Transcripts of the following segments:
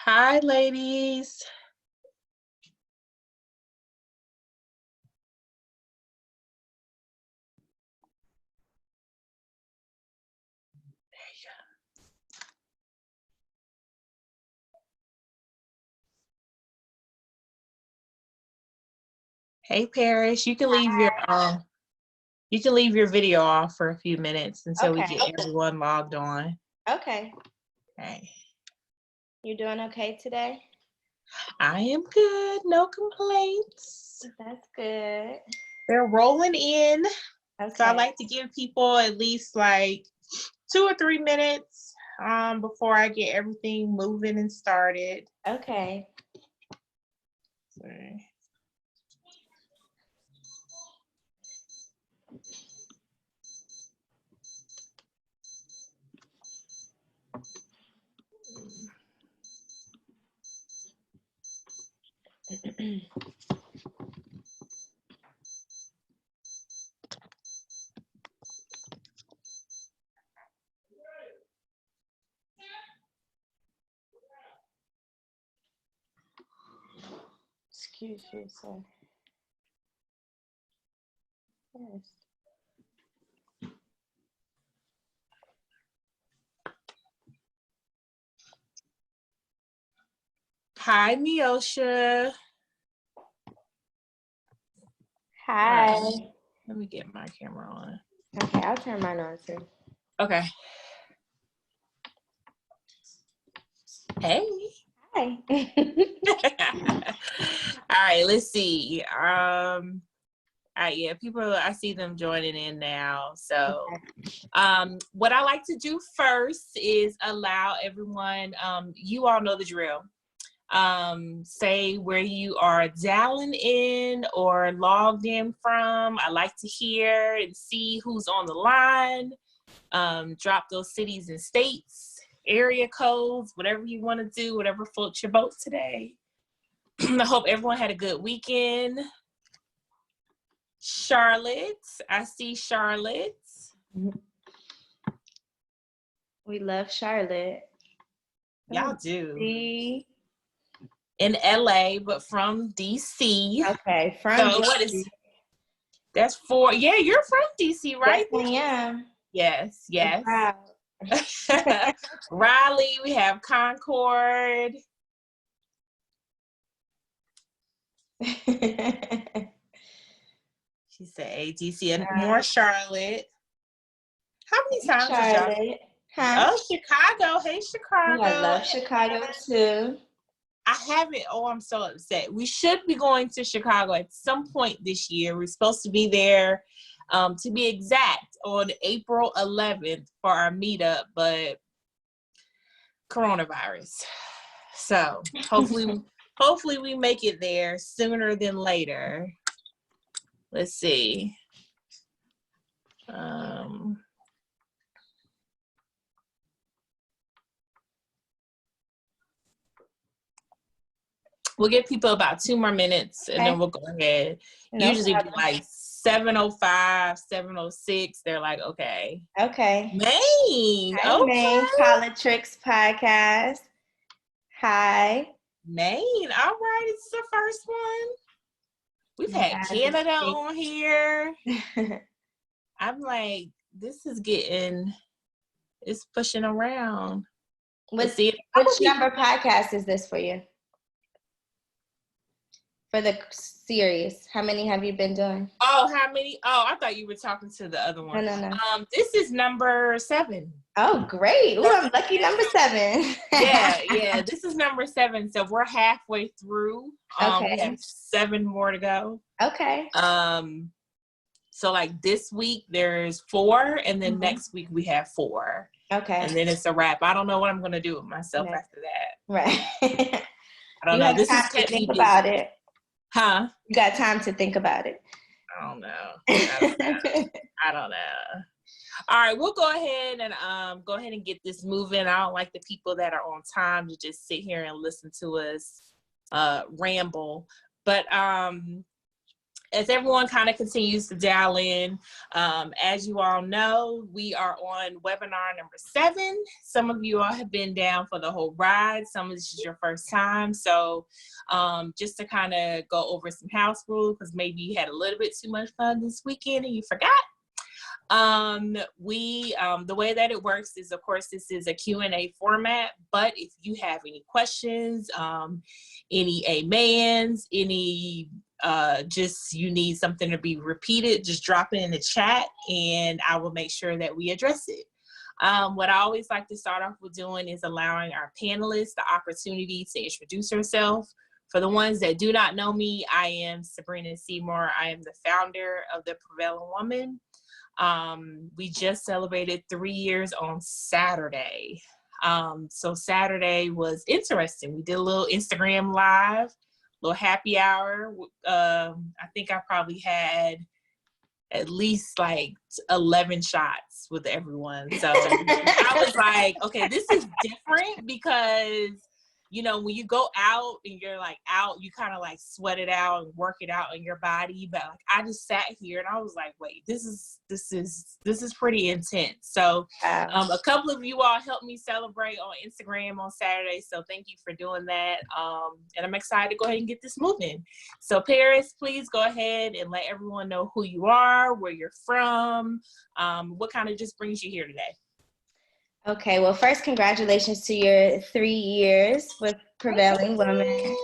Hi, ladies. Hey, Paris. You can leave your video off for a few minutes until we Okay. get everyone logged on. Okay. Okay. You doing okay today? I am good. No complaints. That's good. They're rolling in. Okay. So I like to give people at least like 2 or 3 minutes before I get everything moving and started. Okay. Sorry. Excuse you, sir. Yes. Hi, Neosha. Hi. Let me get my camera on. Okay, I'll turn mine on too. Okay. Hey. Hi. All right, let's see. All right, yeah, people, I see them joining in now. So what I like to do first is allow everyone, you all know the drill. Say where you are dialing in or logged in from. I like to hear and see who's on the line. Drop those cities and states, area codes, whatever you want to do, whatever floats your boat today. I hope everyone had a good weekend. Charlotte, I see Charlotte. We love Charlotte. Y'all do. See? In LA, but from DC. Okay, from so DC. What is that's for? Yeah, you're from DC, right? Yes, I am. Yes, yes. Wow. Raleigh, we have Concord. She said ATC and more Charlotte. How many times Charlotte? Huh? Oh, Chicago. Hey, Chicago. I love Chicago too. I haven't. Oh, I'm so upset. We should be going to Chicago at some point this year. We're supposed to be there, to be exact, on April 11th for our meetup, but coronavirus. So hopefully we make it there sooner than later. Let's see. We'll give people about 2 more minutes and then we'll go ahead. Usually like 7:05, 7:06. They're like, okay. Okay. Maine. Hi, okay. Maine Politics Podcast. Hi. Maine. All right. It's the first one. We've had Canada on here. I'm like, this is it's pushing around. Which number podcast is this for you? For the series, how many have you been doing? Oh, how many? Oh, I thought you were talking to the other one. No. This is number 7. Oh, great. Ooh, I'm lucky number 7. yeah. This is number 7. So we're halfway through. Okay. We have 7 more to go. Okay. So like this week there's 4, and then next week we have 4. Okay. And then it's a wrap. I don't know what I'm gonna do with myself after that. Right. I don't know. This is to think about it. Huh? You got time to think about it. I don't know. I don't know. All right, we'll go ahead and get this moving. I don't like the people that are on time to just sit here and listen to us ramble. But as everyone kind of continues to dial in, as you all know, we are on webinar number 7. Some of you all have been down for the whole ride. Some of this is your first time. So just to kind of go over some house rules, because maybe you had a little bit too much fun this weekend and you forgot. The way that it works is, of course, this is a Q&A format, but if you have any questions, any amens, any just you need something to be repeated, just drop it in the chat and I will make sure that we address it. What I always like to start off with doing is allowing our panelists the opportunity to introduce herself. For the ones that do not know me, I am Sabrina Seymour. I am the founder of The Prevailing Woman. We just celebrated 3 years on Saturday. So Saturday was interesting. We did a little Instagram live, little happy hour. I think I probably had at least like 11 shots with everyone. So I was like, okay, this is different because, you know, when you go out and you're like out, you kind of like sweat it out and work it out in your body. But like, I just sat here and I was like, wait, this is pretty intense. So a couple of you all helped me celebrate on Instagram on Saturday. So thank you for doing that. And I'm excited to go ahead and get this moving. So Paris, please go ahead and let everyone know who you are, where you're from, what kind of just brings you here today. Okay, well, first, congratulations to your 3 years with Prevailing Woman.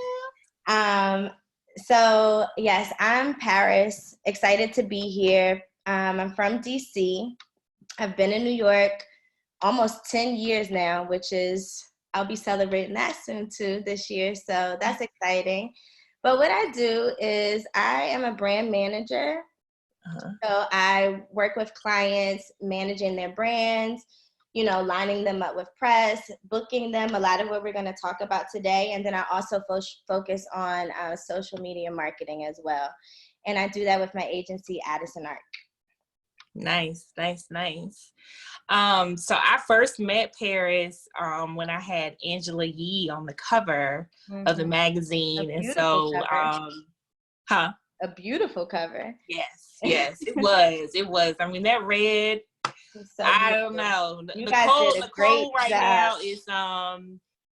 So, yes, I'm Paris, excited to be here. I'm from DC. I've been in New York almost 10 years now, which is, I'll be celebrating that soon too this year, so that's exciting. But what I do is I am a brand manager. So I work with clients, managing their brands, you know, lining them up with press, booking them, a lot of what we're going to talk about today. And then I also focus on social media marketing as well. And I do that with my agency, Addison Arc. Nice, nice, nice. So I first met Paris when I had Angela Yee on the cover of the magazine. And so, a beautiful cover. Yes, it was. I mean, that red, so I don't know. Nicole right now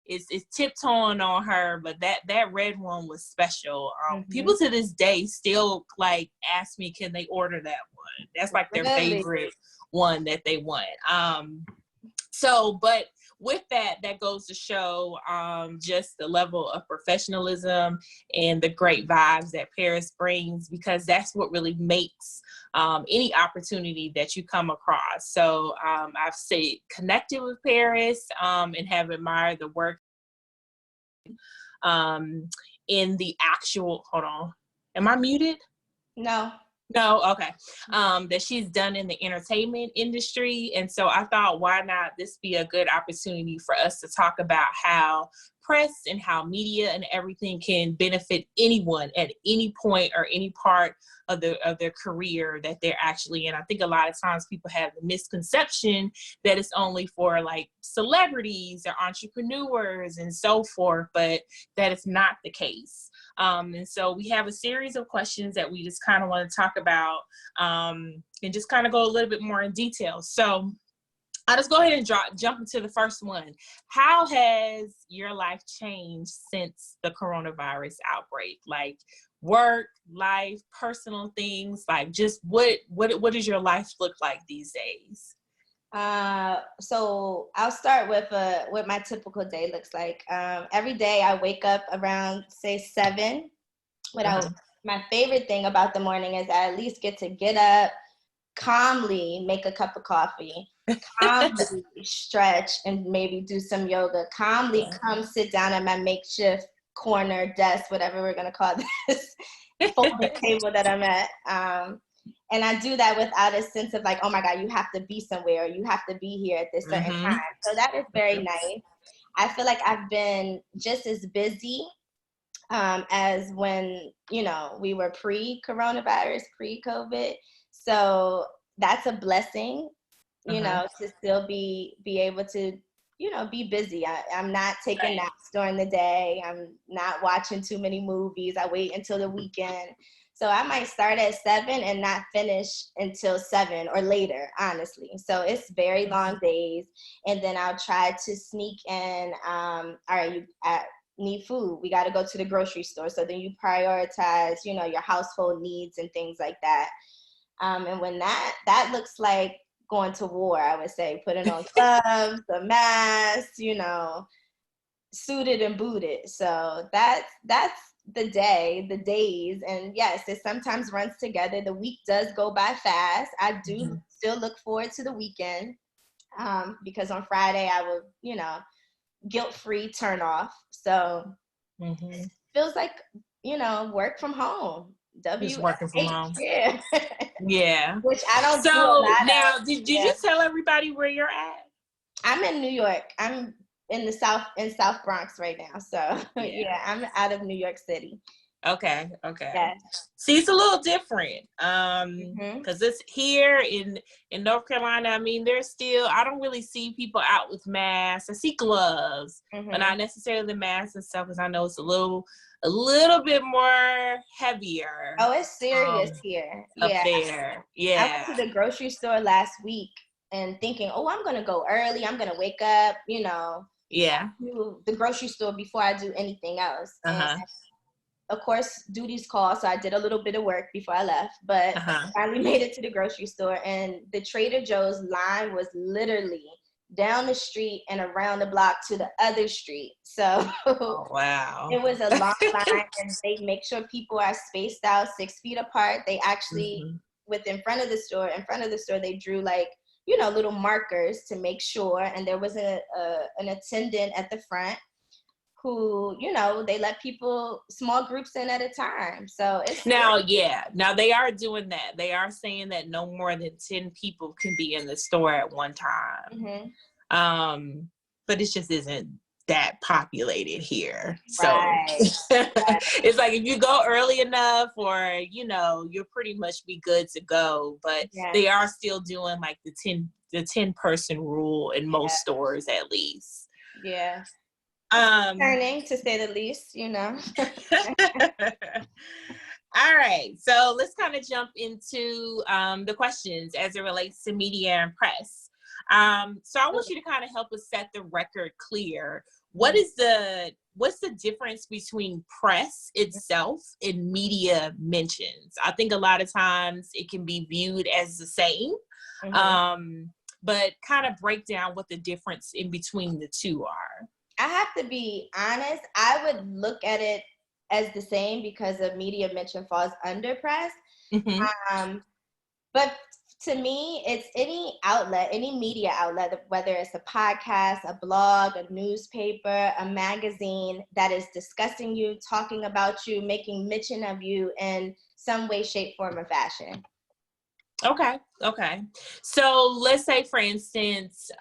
is tiptoeing on her, but that red one was special. People to this day still like ask me, can they order that one? That's like their favorite one that they want. So, but with that goes to show just the level of professionalism and the great vibes that Paris brings, because that's what really makes any opportunity that you come across. So I've stayed connected with Paris and have admired the work in the actual, hold on, am I muted? No, okay. That she's done in the entertainment industry. And so I thought, why not this be a good opportunity for us to talk about how press and how media and everything can benefit anyone at any point or any part of their career that they're actually in. I think a lot of times people have the misconception that it's only for like celebrities or entrepreneurs and so forth, but that is not the case. And so we have a series of questions that we just kind of want to talk about and just kind of go a little bit more in detail. So I'll just go ahead and jump into the first one. How has your life changed since the coronavirus outbreak? Like work, life, personal things, like just what does your life look like these days? So I'll start with what my typical day looks like. Every day I wake up around, say, 7. My favorite thing about the morning is I at least get to get up, calmly make a cup of coffee, calmly stretch and maybe do some yoga, calmly come sit down at my makeshift corner desk, whatever we're going to call this, folding table that I'm at. And I do that without a sense of like, oh my God, you have to be somewhere, or you have to be here at this certain time. So that is very nice. I feel like I've been just as busy as when, you know, we were pre-coronavirus, pre-COVID. So that's a blessing, you know, to still be able to, you know, be busy. I'm not taking naps during the day. I'm not watching too many movies. I wait until the weekend. So I might start at 7 and not finish until 7 or later, honestly. So it's very long days. And then I'll try to sneak in, all right, you need food. We got to go to the grocery store. So then you prioritize, you know, your household needs and things like that. And when that looks like going to war, I would say, putting on gloves, the mask, you know, suited and booted. So that's the days. And yes, it sometimes runs together. The week does go by fast. I do still look forward to the weekend, because on Friday I will, you know, guilt-free turn off. So it feels like, you know, work from home. Just working from home. Yeah. Yeah. Which I don't do a So lot now, of. did you tell everybody where you're at? I'm in New York. I'm in the South Bronx right now. So yeah, I'm out of New York City. Okay. Yeah. See, it's a little different. Because it's here in North Carolina. I mean, there's still, I don't really see people out with masks. I see gloves, but not necessarily the masks and stuff, because I know it's a little bit more heavier. Oh, it's serious here. Up there. Yeah. I went to the grocery store last week and thinking, oh, I'm gonna go early. I'm gonna wake up, you know. Yeah. To the grocery store before I do anything else. And of course, duties call, so I did a little bit of work before I left, but finally made it to the grocery store, and the Trader Joe's line was literally down the street and around the block to the other street. So wow. It was a long line, and they make sure people are spaced out 6 feet apart. They actually, in front of the store, they drew like, you know, little markers to make sure, and there was an attendant at the front who, you know, they let people, small groups in at a time. So it's now they are doing that. They are saying that no more than 10 people can be in the store at one time. But it just isn't that populated here. So it's like, if you go early enough, or, you know, you'll pretty much be good to go. But they are still doing like the 10 person rule in most stores, at least. Yeah. Turning, to say the least, you know. All right, so let's kind of jump into the questions as it relates to media and press. So I want you to kind of help us set the record clear. What's the difference between press itself and media mentions? I think a lot of times it can be viewed as the same, but kind of break down what the difference in between the two are. I have to be honest, I would look at it as the same because a media mention falls under press. But to me, it's any media outlet, whether it's a podcast, a blog, a newspaper, a magazine that is discussing you, talking about you, making mention of you in some way, shape, form, or fashion. Okay. So let's say, for instance,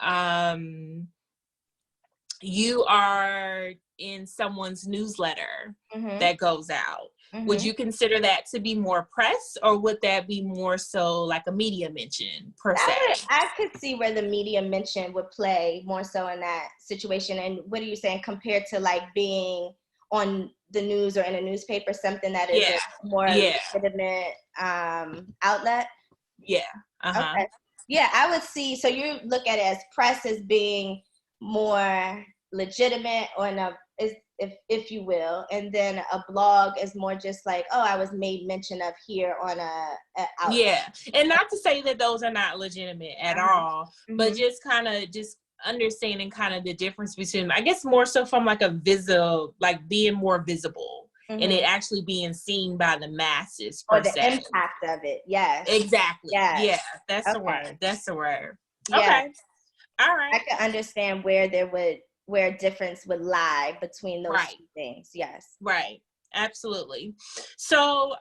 you are in someone's newsletter that goes out. Would you consider that to be more press, or would that be more so like a media mention per se? I could see where the media mention would play more so in that situation. And what are you saying compared to like being on the news or in a newspaper, something that is a more legitimate outlet? Okay. Yeah, I would see. So you look at it as press as being more legitimate, or if you will, and then a blog is more just like, oh, I was made mention of here on a outlet. And not to say that those are not legitimate at all, but just kind of understanding kind of the difference between, I guess, more so from like being more visible and it actually being seen by the masses per se. The impact of it. Yes, exactly. Yes. That's the word. Yeah. Okay, all right, I can understand where a difference would lie between those two things. Yes. Right. Absolutely. So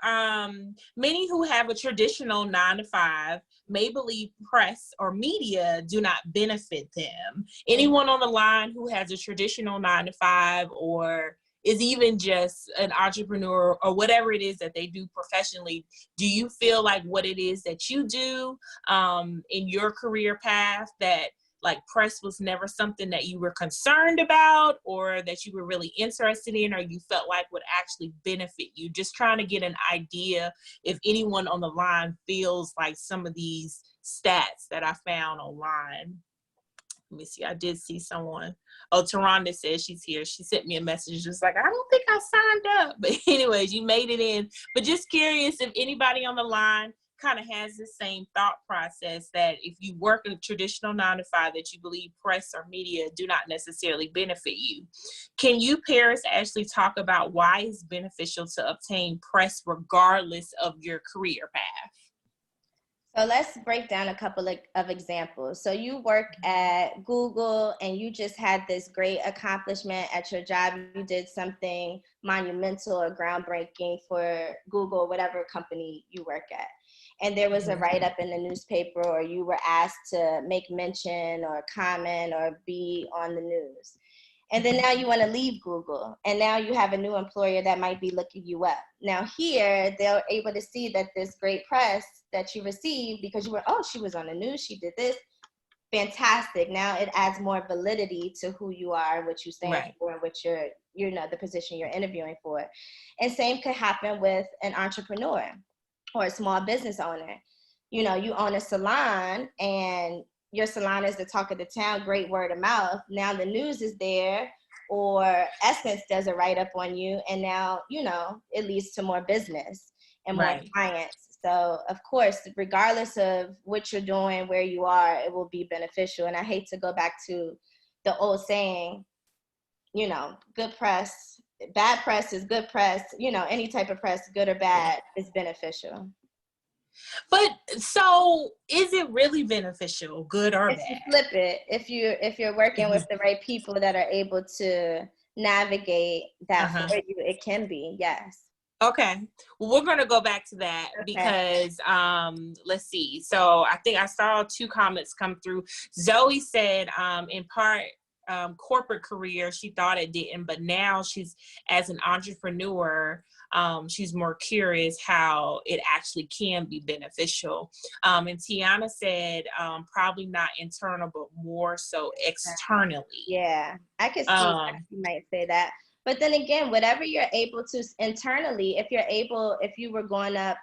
many who have a traditional 9-to-5 may believe press or media do not benefit them. Anyone on the line who has a traditional 9-to-5 or is even just an entrepreneur or whatever it is that they do professionally, do you feel like what it is that you do in your career path, that like press was never something that you were concerned about or that you were really interested in, or you felt like would actually benefit you? Just trying to get an idea if anyone on the line feels like some of these stats that I found online. Let me see. I did see someone. Oh, Taronda says she's here. She sent me a message just like, I don't think I signed up. But anyways, you made it in. But just curious if anybody on the line kind of has the same thought process, that if you work a traditional 9-to-5, that you believe press or media do not necessarily benefit you. Can you, Paris, actually talk about why it's beneficial to obtain press regardless of your career path? So let's break down a couple of examples. So you work at Google and you just had this great accomplishment at your job. You did something monumental or groundbreaking for Google, whatever company you work at. And there was a write-up in the newspaper, or you were asked to make mention or comment or be on the news. And then now you want to leave Google, and now you have a new employer that might be looking you up. Now here, they're able to see that this great press that you received because you were, oh, she was on the news, she did this. Fantastic. Now it adds more validity to who you are, what you stand for, and what you're, the position you're interviewing for. And same could happen with an entrepreneur or a small business owner. You own a salon, and your salon is the talk of the town, great word of mouth. Now the news is there, or Essence does a write-up on you, and now, it leads to more business and more clients. So of course, regardless of what you're doing, where you are, it will be beneficial. And I hate to go back to the old saying, good press, bad press is good press, any type of press, good or bad, is beneficial. But so is it really beneficial, good or bad? You flip it, if you're working with the right people that are able to navigate that for you, it can be, yes. Okay, well, we're going to go back to that because let's see. So I think I saw 2 comments come through. Zoe said in part corporate career, she thought it didn't, but now she's, as an entrepreneur, she's more curious how it actually can be beneficial. And Tiana said probably not internal, but more so externally. Yeah, I could see that you might say that. But then again, whatever you're able to internally, if you were going up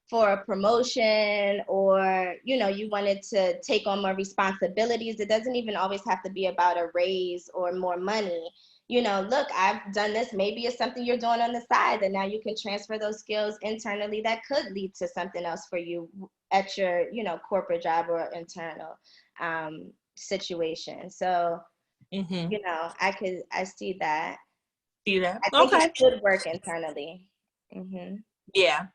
for a promotion, or, you wanted to take on more responsibilities, it doesn't even always have to be about a raise or more money. Look, I've done this, maybe it's something you're doing on the side, and now you can transfer those skills internally that could lead to something else for you at your, corporate job or internal situation. So, I see that. See that? I think it should work internally. Yeah.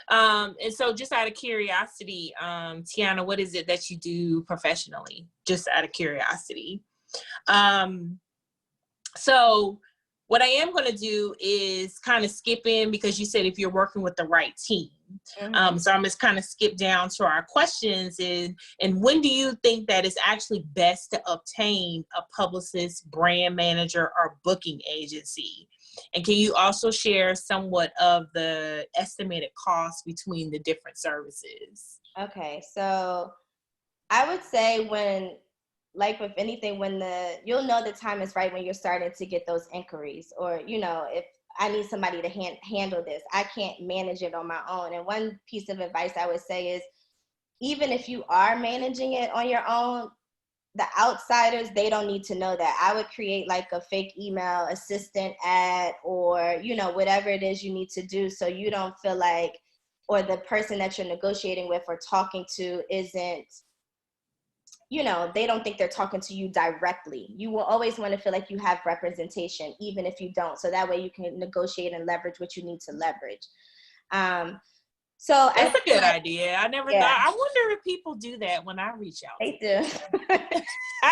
And so just out of curiosity, Tiana, what is it that you do professionally? Just out of curiosity. So what I am going to do is kind of skip in, because you said if you're working with the right team. So I'm just kind of skip down to our questions. And when do you think that it's actually best to obtain a publicist, brand manager, or booking agency? And can you also share somewhat of the estimated cost between the different services? Okay, so I would say like with anything, you'll know the time is right when you're starting to get those inquiries, or, if I need somebody to handle this, I can't manage it on my own. And one piece of advice I would say is, even if you are managing it on your own, the outsiders, they don't need to know that. I would create like a fake email assistant ad, or, whatever it is you need to do, so you don't feel like, or the person that you're negotiating with or talking to isn't, they don't think they're talking to you directly. You will always want to feel like you have representation, even if you don't. So that way you can negotiate and leverage what you need to leverage. So that's a good idea. I never thought. I wonder if people do that when I reach out. They do.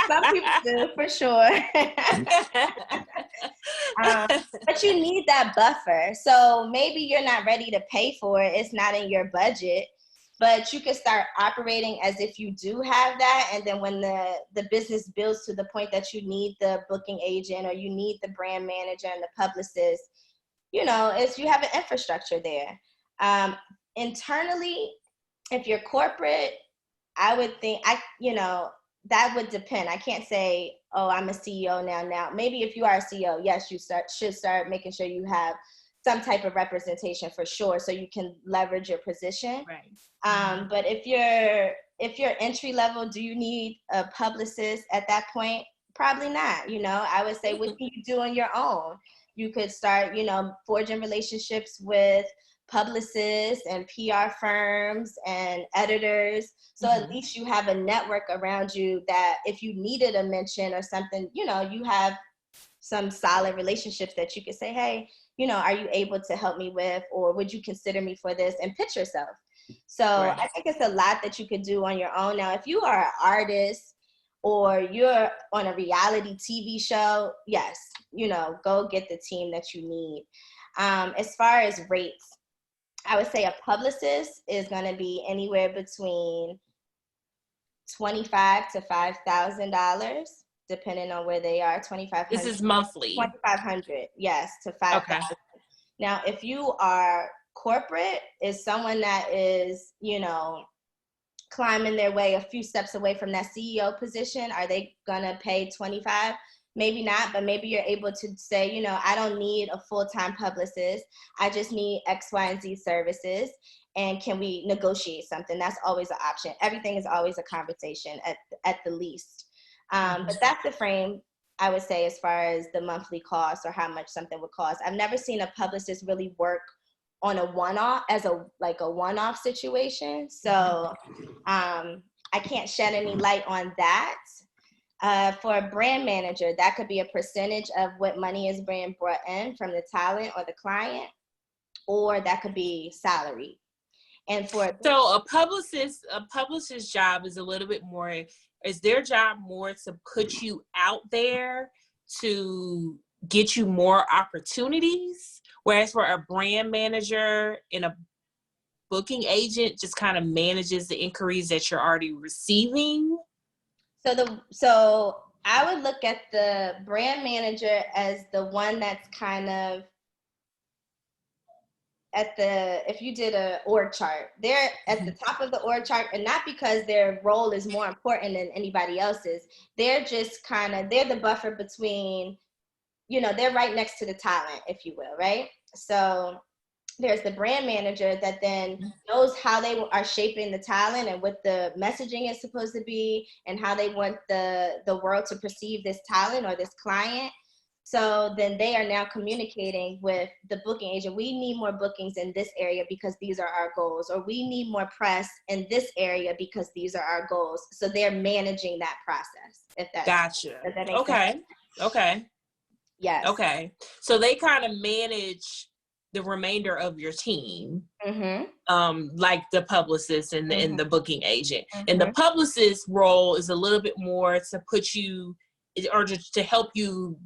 Some people do, for sure. But you need that buffer. So maybe you're not ready to pay for it. It's not in your budget. But you can start operating as if you do have that. And then when the business builds to the point that you need the booking agent, or you need the brand manager and the publicist, you have an infrastructure there. Internally, if you're corporate, I would think, that would depend. I can't say, oh, I'm a CEO now. Maybe if you are a CEO, yes, you should start making sure you have some type of representation for sure, so you can leverage your position. Right. But if you're entry level, do you need a publicist at that point? Probably not. I would say, what can you do on your own? You could start, forging relationships with publicists and PR firms and editors. So at least you have a network around you that if you needed a mention or something, you have some solid relationships that you could say, hey, are you able to help me with, or would you consider me for this, and pitch yourself. So Right. I think it's a lot that you could do on your own. Now, if you are an artist or you're on a reality TV show, yes, go get the team that you need. As far as rates, I would say a publicist is going to be anywhere between $25 to $5,000, depending on where they are. This is monthly. 2,500, yes, to 5,000. Okay. Now, if you are corporate, is someone that is, climbing their way a few steps away from that CEO position, are they gonna pay 25? Maybe not, but maybe you're able to say, I don't need a full-time publicist. I just need X, Y, and Z services. And can we negotiate something? That's always an option. Everything is always a conversation at the least. But that's the frame, I would say, as far as the monthly cost or how much something would cost. I've never seen a publicist really work on a one-off as a one-off situation. So I can't shed any light on that. For a brand manager, that could be a percentage of what money is being brought in from the talent or the client, or that could be salary. And so a publicist's job is a little bit more, is their job more to put you out there to get you more opportunities, whereas for a brand manager and a booking agent just kind of manages the inquiries that you're already receiving? So I would look at the brand manager as the one that's kind of if you did a org chart, they're at the top of the org chart, and not because their role is more important than anybody else's. They're just they're the buffer between, they're right next to the talent, if you will, right? So there's the brand manager that then knows how they are shaping the talent and what the messaging is supposed to be and how they want the world to perceive this talent or this client. So then they are now communicating with the booking agent. We need more bookings in this area because these are our goals, or we need more press in this area because these are our goals. So they're managing that process. If that Gotcha. Does that make sense? Okay. Yes. Okay. So they kind of manage the remainder of your team, like the publicist and the booking agent. And the publicist role is a little bit more to put you, or to help you,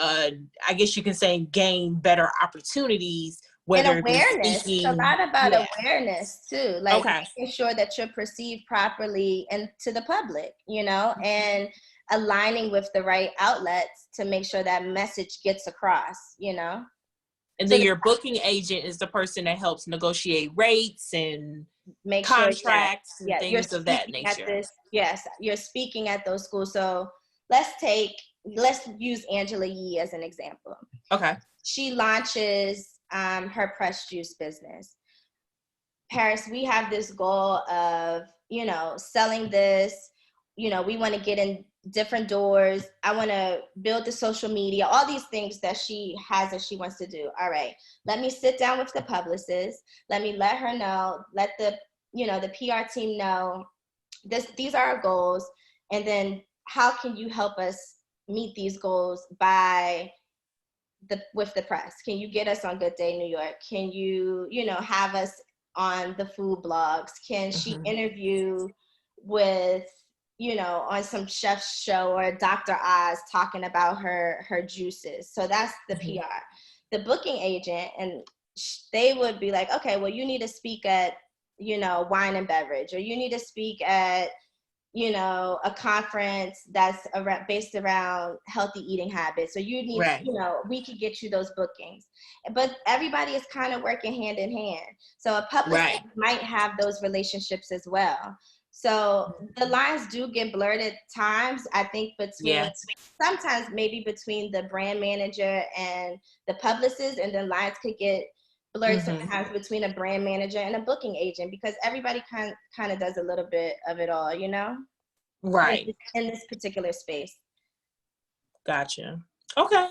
I guess you can say, gain better opportunities. And awareness. It's a lot about awareness too. Like making sure that you're perceived properly and to the public, and aligning with the right outlets to make sure that message gets across, And then your booking agent is the person that helps negotiate rates and make contracts and things of that nature. Yes, you're speaking at those schools. So let's use Angela Yee as an example. Okay. She launches her press juice business. Paris, we have this goal of, selling this, we want to get in different doors. I want to build the social media, all these things that she has that she wants to do. All right, let me sit down with the publicist. Let me let her know, let the PR team know these are our goals. And then how can you help us meet these goals with the press? Can you get us on Good Day New York? Can you, have us on the food blogs? Can she interview with, on some chef's show or Dr. Oz talking about her juices? So that's the PR. The booking agent, and they would be like, okay, well, you need to speak at, wine and beverage, or you need to speak at, a conference that's based around healthy eating habits. So you need, we could get you those bookings. But everybody is kind of working hand in hand. So a publicist might have those relationships as well. So the lines do get blurred at times, I think, between sometimes maybe between the brand manager and the publicist, and then lines could get blurred sometimes between a brand manager and a booking agent, because everybody kind of does a little bit of it all, you know? Right. In this particular space. Gotcha. Okay.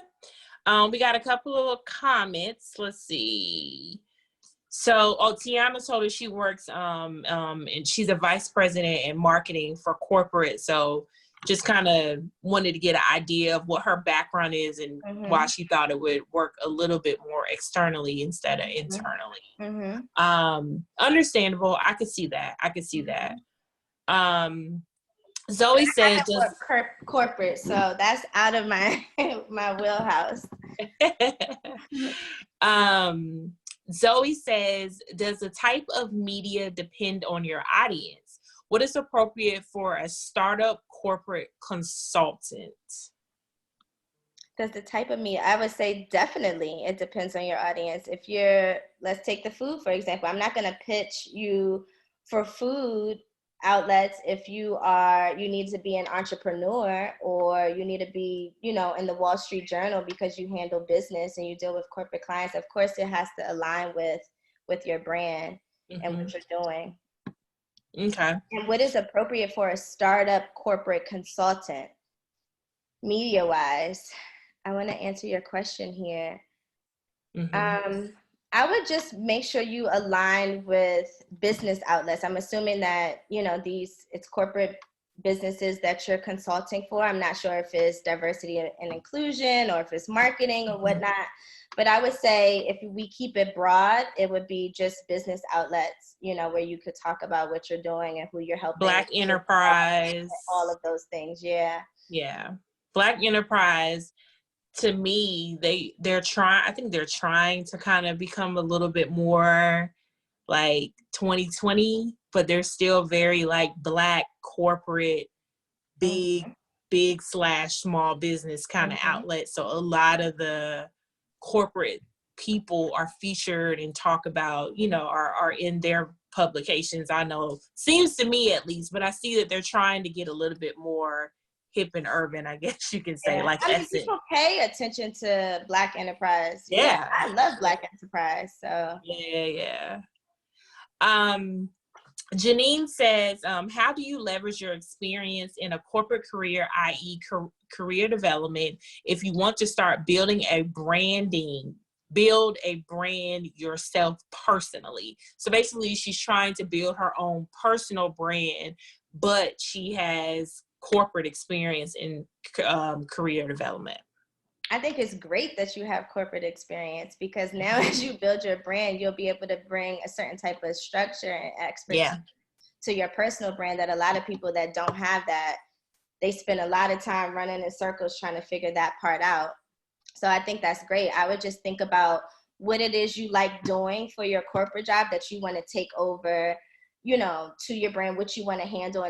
We got a couple of comments. Let's see. So, Tiana told us she works, and she's a vice president in marketing for corporate. So just kind of wanted to get an idea of what her background is and why she thought it would work a little bit more externally instead of internally. Understandable. I could see that. Zoe said, corporate, so that's out of my my wheelhouse. Zoe says, does the type of media depend on your audience? What is appropriate for a startup corporate consultant? Does the type of media? I would say definitely it depends on your audience. If you're, let's take the food, for example. I'm not going to pitch you for food outlets if you need to be an entrepreneur, or you need to be, you know, in the Wall Street Journal because you handle business and you deal with corporate clients. Of course, it has to align with your brand and what you're doing. Okay. And what is appropriate for a startup corporate consultant, media wise? I want to answer your question here. I would just make sure you align with business outlets. I'm assuming that, you know, it's corporate businesses that you're consulting for. I'm not sure if it's diversity and inclusion or if it's marketing or whatnot. But I would say if we keep it broad, it would be just business outlets, you know, where you could talk about what you're doing and who you're helping. Black enterprise. All of those things, yeah. Yeah. Black enterprise. To me, they're trying to kind of become a little bit more like 2020, but they're still very like Black corporate, big / small business kind of outlet. So a lot of the corporate people are featured and talk about, you know, are in their publications. I know, seems to me at least, but I see that they're trying to get a little bit more hip and urban, I guess you can say. Yeah. Like, I mean, people pay attention to Black enterprise. Yeah. I love Black enterprise. So yeah. Janine says, how do you leverage your experience in a corporate career, i.e. career development, if you want to start build a brand yourself personally? So basically she's trying to build her own personal brand, but she has corporate experience in career development. I think it's great that you have corporate experience, because now as you build your brand, you'll be able to bring a certain type of structure and expertise to your personal brand that a lot of people that don't have that, they spend a lot of time running in circles trying to figure that part out. So I think that's great. I would just think about what it is you like doing for your corporate job that you want to take over, you know, to your brand, what you want to handle,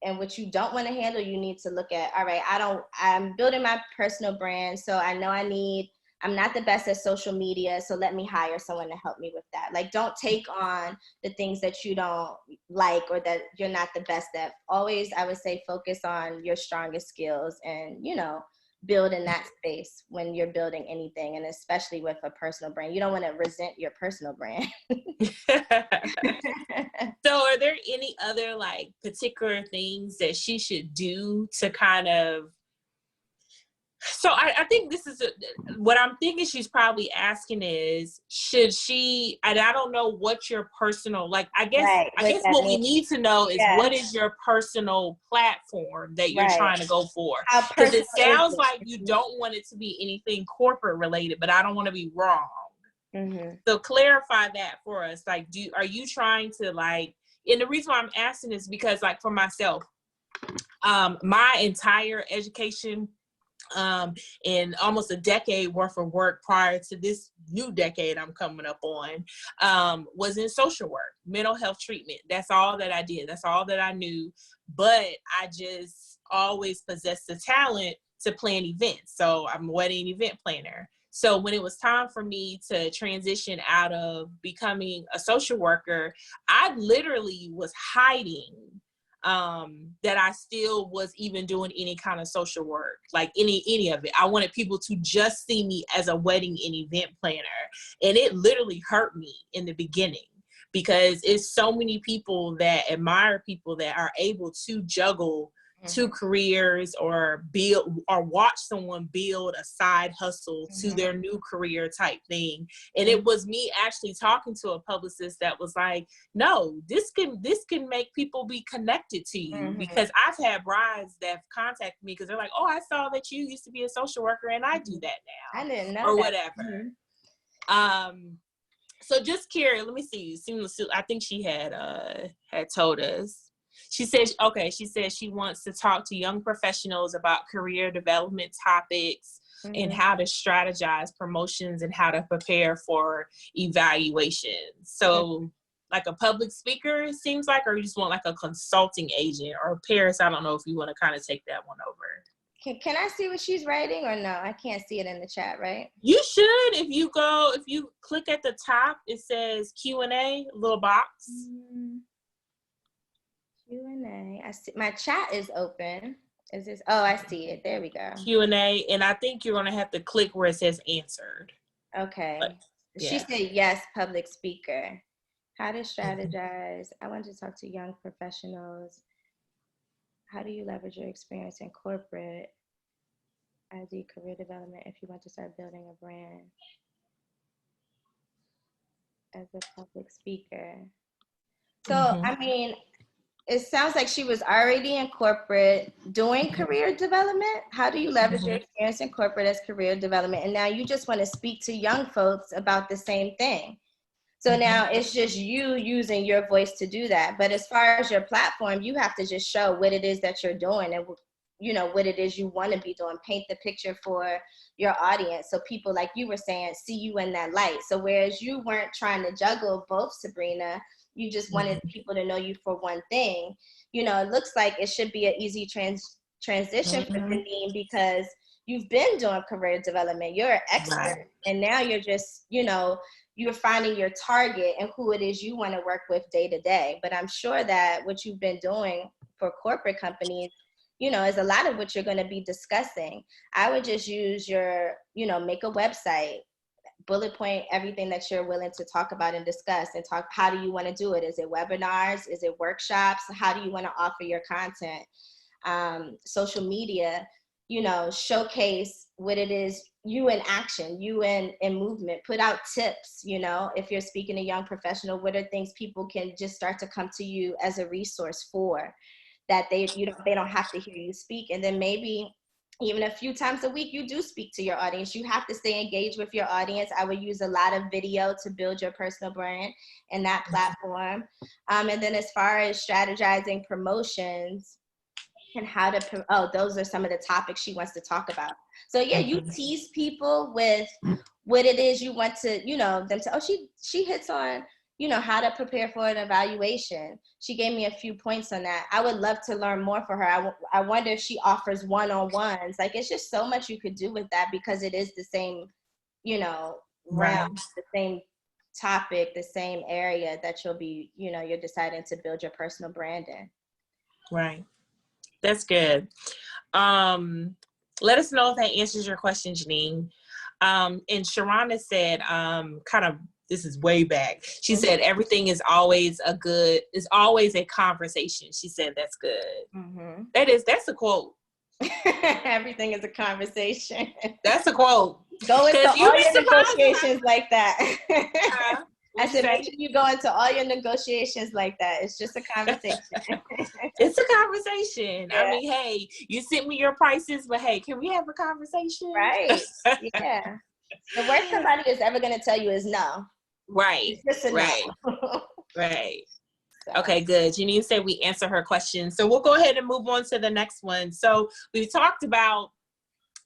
and what you don't want to handle. You need to look at, all right, I'm building my personal brand, so I know I'm not the best at social media, so let me hire someone to help me with that. Like, don't take on the things that you don't like or that you're not the best at. Always, I would say, focus on your strongest skills and, you know, build in that space when you're building anything, and especially with a personal brand. You don't want to resent your personal brand. So are there any other like particular things that she should do to kind of, so I think this is what I'm thinking she's probably asking is, should she, and I don't know what your personal, like, I guess what we need to know is what is your personal platform that you're trying to go for? Because it sounds like you don't want it to be anything corporate related, but I don't want to be wrong. So clarify that for us. Like, are you trying to like, and the reason why I'm asking is because like for myself, my entire education in almost a decade worth of work prior to this new decade I'm coming up on, was in social work, mental health treatment. That's all that I did. That's all that I knew. But I just always possessed the talent to plan events. So I'm a wedding event planner. So when it was time for me to transition out of becoming a social worker, I literally was hiding that I still was even doing any kind of social work, like any of it. I wanted people to just see me as a wedding and event planner. And it literally hurt me in the beginning, because it's so many people that admire people that are able to juggle two careers, or build, or watch someone build a side hustle to their new career type thing. And it was me actually talking to a publicist that was like, no, this can make people be connected to you, because I've had brides that have contacted me because they're like, oh, I saw that you used to be a social worker and I do that now. I didn't know or that. whatever. So just Carrie, let me see. I think she had told us. She said she wants to talk to young professionals about career development topics and how to strategize promotions and how to prepare for evaluations. So like a public speaker, it seems like, or you just want like a consulting agent, or Paris, I don't know if you want to kind of take that one over. Can I see what she's writing or no? I can't see it in the chat, right? You should. If you click at the top, it says Q&A, little box. Q&A. I see my chat is open. Is this? Oh, I see it. There we go. Q&A, and I think you're gonna have to click where it says answered. Okay. But, yeah. She said yes, public speaker. How to strategize. I want to talk to young professionals. How do you leverage your experience in corporate as a career development if you want to start building a brand as a public speaker? So, I mean, it sounds like she was already in corporate doing career development. How do you leverage your experience in corporate as career development? And now you just want to speak to young folks about the same thing. So now it's just you using your voice to do that. But as far as your platform, you have to just show what it is that you're doing and, you know, what it is you want to be doing. Paint the picture for your audience. So people, like you were saying, see you in that light. So whereas you weren't trying to juggle both, Sabrina, you just wanted people to know you for one thing. You know, it looks like it should be an easy transition for Janine, because you've been doing career development. You're an expert. And now you're just, you know, you're finding your target and who it is you want to work with day to day. But I'm sure that what you've been doing for corporate companies, you know, is a lot of what you're going to be discussing. I would just use your, you know, make a website, bullet point everything that you're willing to talk about and discuss, and talk, how do you want to do it? Is it webinars? Is it workshops? How do you want to offer your content? Social media, you know, showcase what it is, you in action, you in movement, put out tips. You know, if you're speaking to young professional, what are things people can just start to come to you as a resource for, that they don't have to hear you speak. And then maybe even a few times a week, you do speak to your audience. You have to stay engaged with your audience. I would use a lot of video to build your personal brand in that platform. And then as far as strategizing promotions and how to, those are some of the topics she wants to talk about. So yeah, you tease people with what it is you want to, you know, them to, she hits on, you know, how to prepare for an evaluation. She gave me a few points on that. I would love to learn more for her. I wonder if she offers one-on-ones. Like, it's just so much you could do with that, because it is the same, you know, realm, the same topic, the same area that you'll be, you know, you're deciding to build your personal brand in. Right. That's good. Let us know if that answers your question, Janine. And Sharana said, this is way back. She said, everything is always a conversation. She said, that's good. That's a quote. Everything is a conversation. That's a quote. Go into all your negotiations like that. I said, make sure you go into all your negotiations like that. It's just a conversation. It's a conversation. Yeah. I mean, hey, you sent me your prices, but hey, can we have a conversation? Right. Yeah. The worst somebody is ever going to tell you is no. Right. It's just a no. Right. So. Okay, good. Janine said we answer her question. So we'll go ahead and move on to the next one. So we've talked about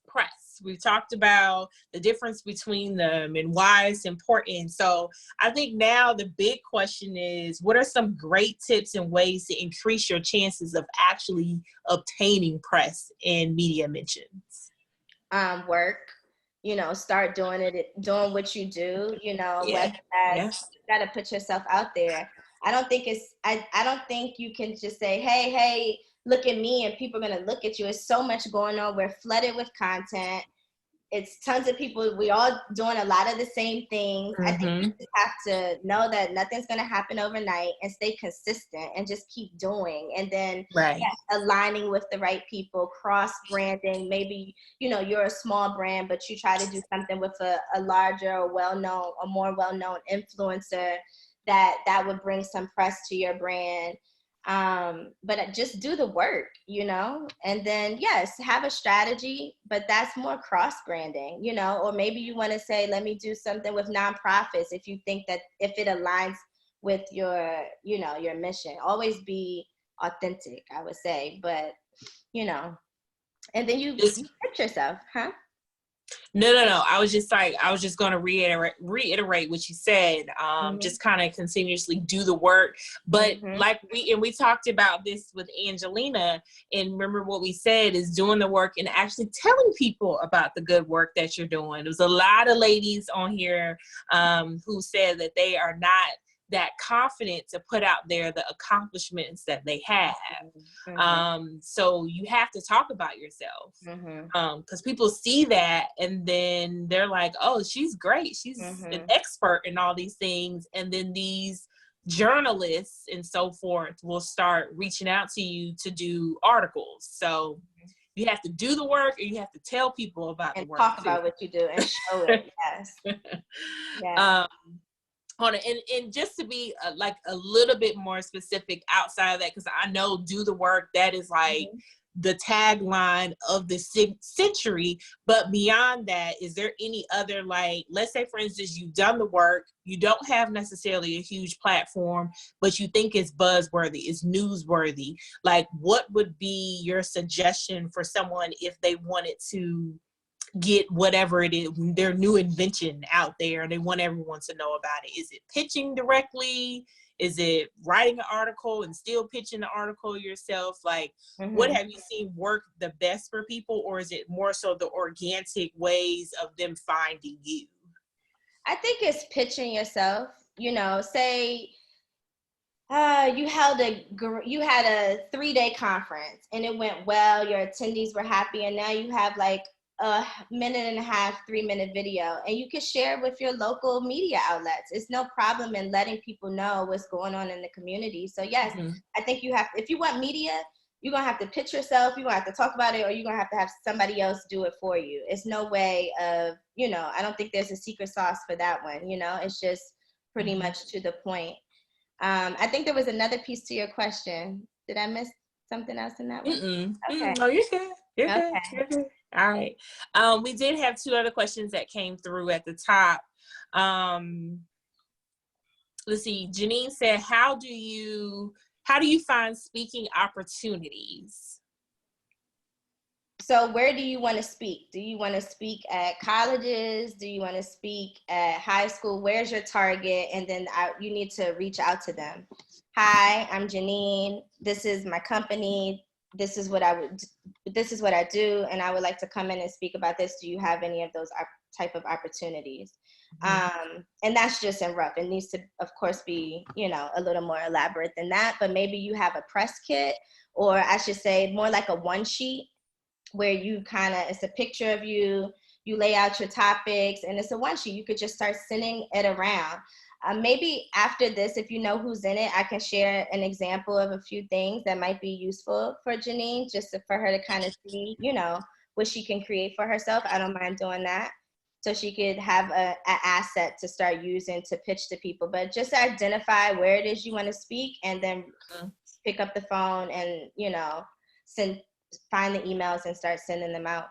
press. We've talked about the difference between them and why it's important. So I think now the big question is, what are some great tips and ways to increase your chances of actually obtaining press and media mentions? Work, you know, start doing what you do, you know, whether that's, you got to put yourself out there. I don't think it's, I don't think you can just say, hey, look at me, and people are going to look at you. It's so much going on. We're flooded with content. It's tons of people. We all doing a lot of the same things. I think you just have to know that nothing's going to happen overnight and stay consistent and just keep doing. And then aligning with the right people, cross branding. Maybe, you know, you're a small brand, but you try to do something with a larger, a more well-known influencer that would bring some press to your brand. But just do the work, you know, and then yes, have a strategy, but that's more cross branding, you know, or maybe you want to say, let me do something with nonprofits. If you think that if it aligns with your, you know, your mission, always be authentic, I would say, but you know, and then you pitch yourself, huh? No. I was just going to reiterate what you said. Just kind of continuously do the work. But like we talked about this with Angelina, and remember what we said is doing the work and actually telling people about the good work that you're doing. There's a lot of ladies on here who said that they are not that confident to put out there the accomplishments that they have. So you have to talk about yourself, because people see that and then they're like, oh, she's great. She's an expert in all these things. And then these journalists and so forth will start reaching out to you to do articles. So you have to do the work, or you have to tell people about the work. Talk about what you do and show it. Yes. And just to be like a little bit more specific outside of that, because I know do the work, that is like the tagline of the century. But beyond that, is there any other, like, let's say for instance, you've done the work, you don't have necessarily a huge platform, but you think it's buzzworthy, it's newsworthy. Like, what would be your suggestion for someone if they wanted to get whatever it is, their new invention out there, and they want everyone to know about it? Is it pitching directly? Is it writing an article and still pitching the article yourself? Like, what have you seen work the best for people? Or is it more so the organic ways of them finding you? I think it's pitching yourself. You know, say you had a 3-day conference and it went well, your attendees were happy, and now you have like a 1.5, 3-minute video, and you can share with your local media outlets. It's no problem in letting people know what's going on in the community. So yes, I think you have, if you want media, you're gonna have to pitch yourself, you're gonna have to talk about it, or you're gonna have somebody else do it for you. It's no way of, you know, I don't think there's a secret sauce for that one, you know, it's just pretty much to the point. I think there was another piece to your question. Did I miss something else in that one? Okay. No, you're good. You're good. All right. We did have 2 other questions that came through at the top. Let's see. Janine said, how do you find speaking opportunities? So where do you want to speak? Do you want to speak at colleges? Do you want to speak at high school? Where's your target? And then you need to reach out to them. Hi, I'm Janine. This is my company. This is what I do, and I would like to come in and speak about this. Do you have any of those type of opportunities? And that's just in rough. It needs to, of course, be, you know, a little more elaborate than that, but maybe you have a press kit, or I should say more like a one sheet where you it's a picture of you, you lay out your topics, and it's a one sheet. You could just start sending it around. Maybe after this, if you know who's in it, I can share an example of a few things that might be useful for Janine, just for her to kind of see, you know, what she can create for herself. I don't mind doing that. So she could have an asset to start using to pitch to people. But just identify where it is you want to speak, and then pick up the phone and, you know, find the emails and start sending them out.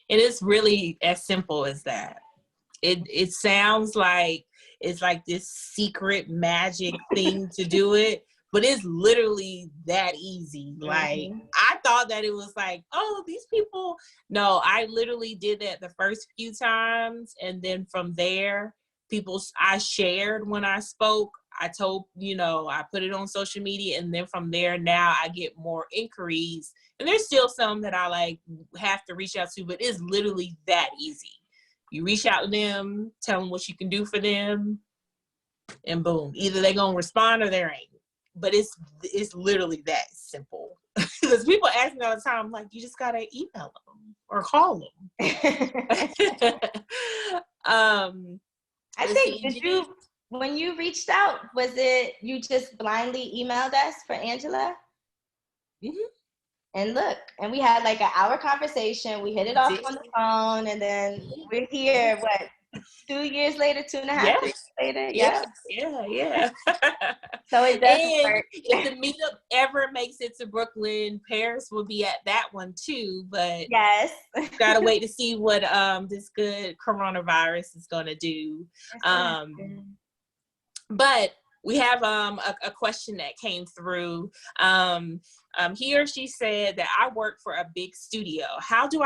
It is really as simple as that. It sounds like it's like this secret magic thing to do it, but it's literally that easy. Like, I thought that it was like, oh, these people. No, I literally did that the first few times, and then from there, I shared when I spoke. I told, you know, I put it on social media, and then from there, now I get more inquiries, and there's still some that I like have to reach out to, but it's literally that easy. You reach out to them, tell them what you can do for them, and boom, either they're gonna respond or they ain't. But it's literally that simple. Because people ask me all the time, like, you just gotta email them or call them. I think, when you reached out, was it you just blindly emailed us for Angela? Mm-hmm. And look, and we had like an hour conversation. We hit it off on the phone, and then we're here, what, 2 years later, 2.5 years later? Yeah. Yeah. So it does work. If the meetup ever makes it to Brooklyn, Paris will be at that one too. But yes, gotta wait to see what this good coronavirus is gonna do. But we have a question that came through. He or she said that I work for a big studio. How do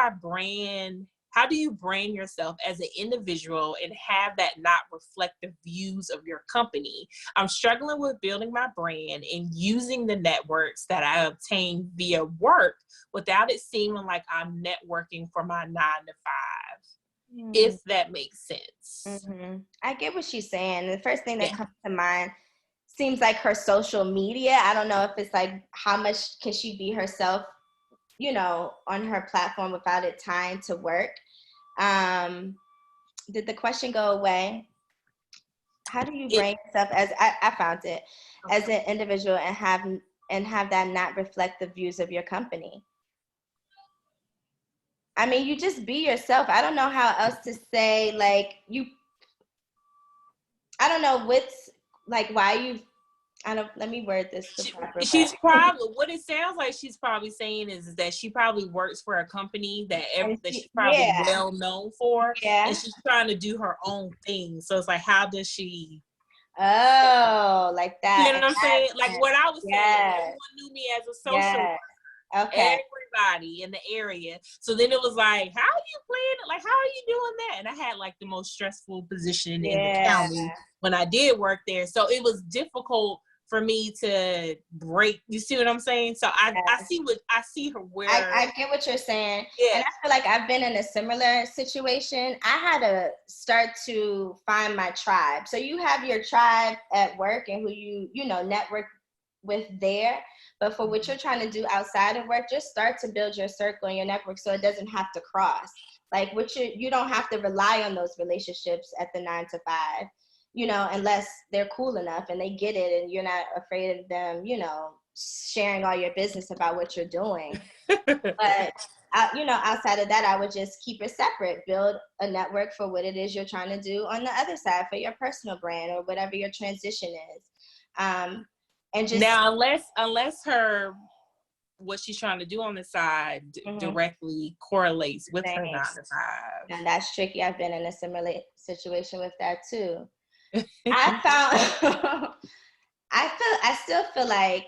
you brand yourself as an individual and have that not reflect the views of your company? I'm struggling with building my brand and using the networks that I obtain via work without it seeming like I'm networking for my 9 to 5. If that makes sense. Mm-hmm. I get what she's saying. The first thing that comes to mind seems like her social media. I don't know if it's like how much can she be herself, on her platform without it tying to work. Did the question go away? How do you brand yourself I found it, as an individual and have that not reflect the views of your company? I mean, you just be yourself. I don't know how else to say, like, I don't know what's, like, why let me word this the proper She's probably, what it sounds like she's probably saying is that she probably works for a company that she's probably well known for, and she's trying to do her own thing. So it's like, how does she? Oh, like that. You know what I'm saying? Like what I was saying, everyone knew me as a social worker. Okay. Everybody in the area. So then it was like, how are you playing it? Like, how are you doing that? And I had like the most stressful position in the county when I did work there. So it was difficult for me to break. You see what I'm saying? So I see her where I get what you're saying. Yeah. And I feel like I've been in a similar situation. I had to start to find my tribe. So you have your tribe at work and who you network with there. But for what you're trying to do outside of work, just start to build your circle and your network so it doesn't have to cross. Like you don't have to rely on those relationships at the 9 to 5, unless they're cool enough and they get it and you're not afraid of them, sharing all your business about what you're doing. But, outside of that, I would just keep it separate, build a network for what it is you're trying to do on the other side for your personal brand or whatever your transition is. And just now, unless what she's trying to do on the side directly correlates with her 9 to 5. And that's tricky. I've been in a similar situation with that too. I still feel like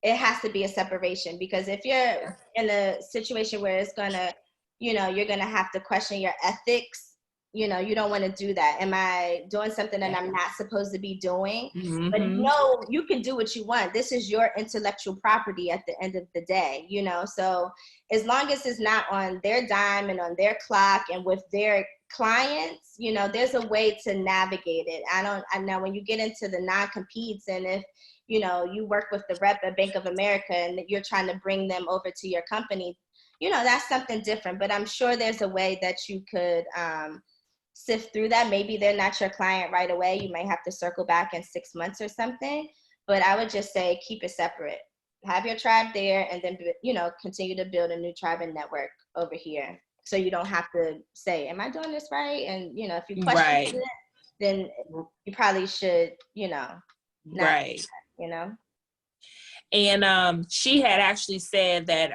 it has to be a separation, because if you're in a situation where it's gonna, you're gonna have to question your ethics. You don't want to do that. Am I doing something that I'm not supposed to be doing? Mm-hmm. But no, you can do what you want. This is your intellectual property at the end of the day, So as long as it's not on their dime and on their clock and with their clients, there's a way to navigate it. I know when you get into the non-competes, and if, you work with the rep at Bank of America and you're trying to bring them over to your company, that's something different. But I'm sure there's a way that you could, sift through that. Maybe they're not your client right away. You might have to circle back in 6 months or something. But I would just say keep it separate. Have your tribe there, and then continue to build a new tribe and network over here. So you don't have to say, "Am I doing this right?" And if you question it, then you probably should, not right. That, And she had actually said that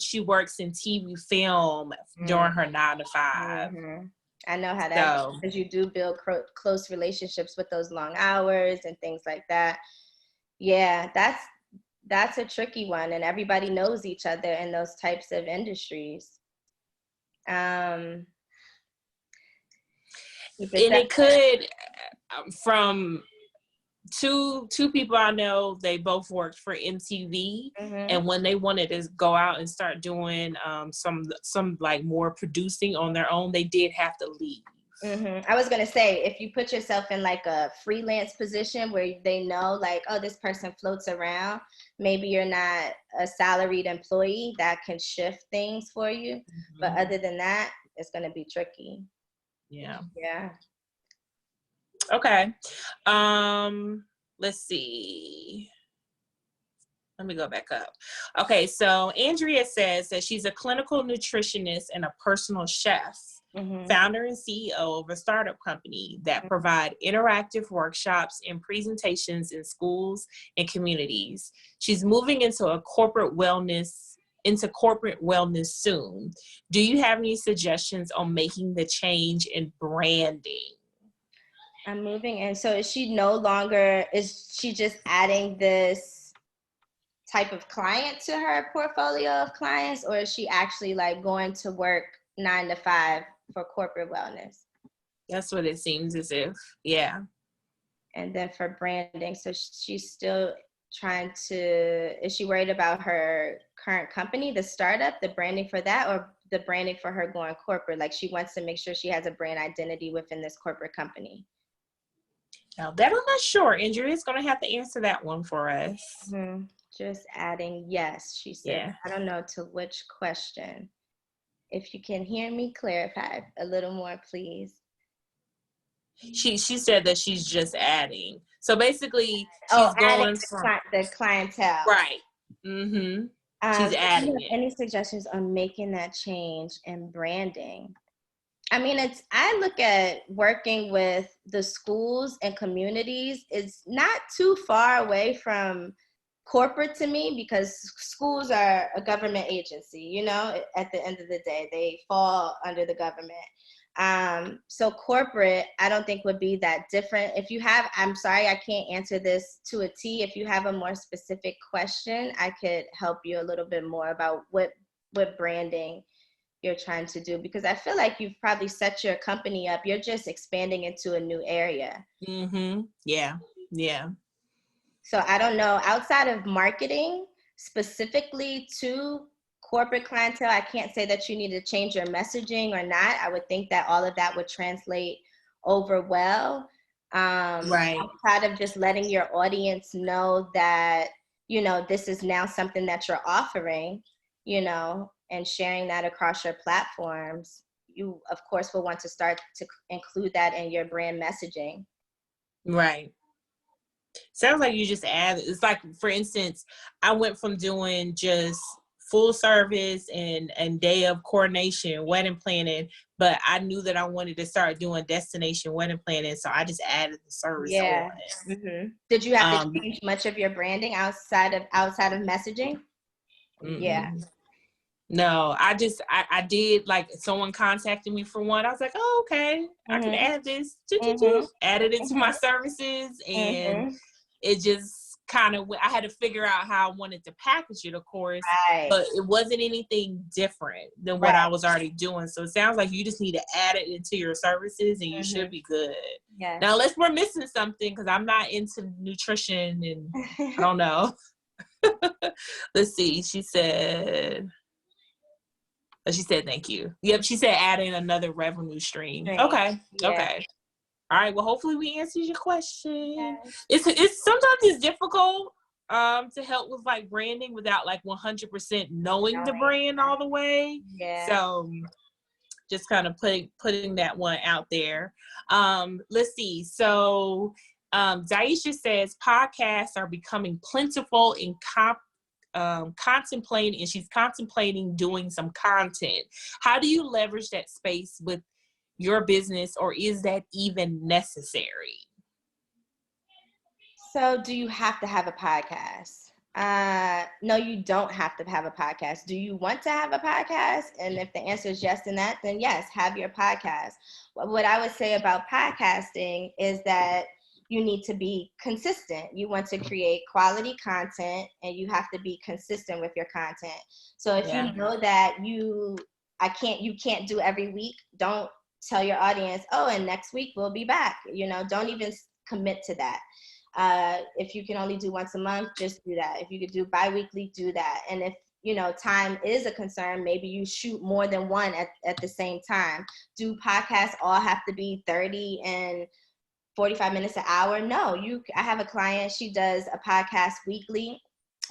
she works in TV film during her 9 to 5. Mm-hmm. I know how that is, because you do build close relationships with those long hours and things like that. Yeah, that's a tricky one, and everybody knows each other in those types of industries. And it could, from two people I know, they both worked for MTV, and when they wanted to go out and start doing some like more producing on their own, they did have to leave. I was going to say, if you put yourself in like a freelance position where they know like, oh, this person floats around, maybe you're not a salaried employee, that can shift things for you. But other than that, it's going to be tricky. Yeah. Yeah. Okay. Let's see. Let me go back up. Okay, so Andrea says that she's a clinical nutritionist and a personal chef, founder and CEO of a startup company that provide interactive workshops and presentations in schools and communities. She's moving into corporate wellness soon. Do you have any suggestions on making the change in branding? I'm moving in. So is she just adding this type of client to her portfolio of clients, or is she actually like going to work 9 to 5 for corporate wellness? That's what it seems as if, yeah. And then for branding, so she's still is she worried about her current company, the startup, the branding for that, or the branding for her going corporate? Like she wants to make sure she has a brand identity within this corporate company. Now that I'm not sure. Andrea's going to have to answer that one for us. Just adding yes, she said. Yeah. I don't know to which question. If you can hear me, clarify a little more, please. She said that she's just adding. So basically, she's going from the clientele. Right. She's adding it. Any suggestions on making that change in branding? I mean, I look at working with the schools and communities. It's not too far away from corporate to me, because schools are a government agency, you know, at the end of the day, they fall under the government. So corporate, I don't think would be that different. If you have, I'm sorry, I can't answer this to a T. If you have a more specific question, I could help you a little bit more about what branding you're trying to do, because I feel like you've probably set your company up. You're just expanding into a new area. Yeah. So I don't know, outside of marketing specifically to corporate clientele, I can't say that you need to change your messaging or not. I would think that all of that would translate over well. Right. Outside of just letting your audience know that, you know, this is now something that you're offering, you know, and sharing that across your platforms, you of course will want to start to include that in your brand messaging. Right. Sounds like you just add, it's like, for instance, I went from doing just full service and day of coordination, wedding planning, but I knew that I wanted to start doing destination wedding planning, so I just added the service on. Did you have to change much of your branding outside of messaging? Yeah. No, I did, like, someone contacted me for one. I was like, oh, okay, I can add this. Added it to my services, and it just kind of, I had to figure out how I wanted to package it, of course, but it wasn't anything different than what I was already doing. So it sounds like you just need to add it into your services, and you should be good. Now, unless we're missing something, because I'm not into nutrition, and I don't know. Let's see. She said thank you. Yep, she said add in another revenue stream. Okay. All right, well, hopefully we answered your question. It's sometimes it's difficult to help with like branding without like 100% knowing the brand all the way. So just kind of putting that one out there. Let's see. So Daisha says podcasts are becoming plentiful in she's contemplating doing some content. How do you leverage that space with your business, or is that even necessary? So do you have to have a podcast? No, you don't have to have a podcast. Do you want to have a podcast? And if the answer is yes to that, then yes, have your podcast. What I would say about podcasting is that you need to be consistent. You want to create quality content, and you have to be consistent with your content. So if you know that you can't do every week, don't tell your audience, oh, and next week we'll be back. You know, don't even commit to that. If you can only do once a month, just do that. If you could do bi-weekly, do that. And if time is a concern, maybe you shoot more than one at the same time. Do podcasts all have to be 30 and 45 minutes an hour? No, I have a client, she does a podcast weekly.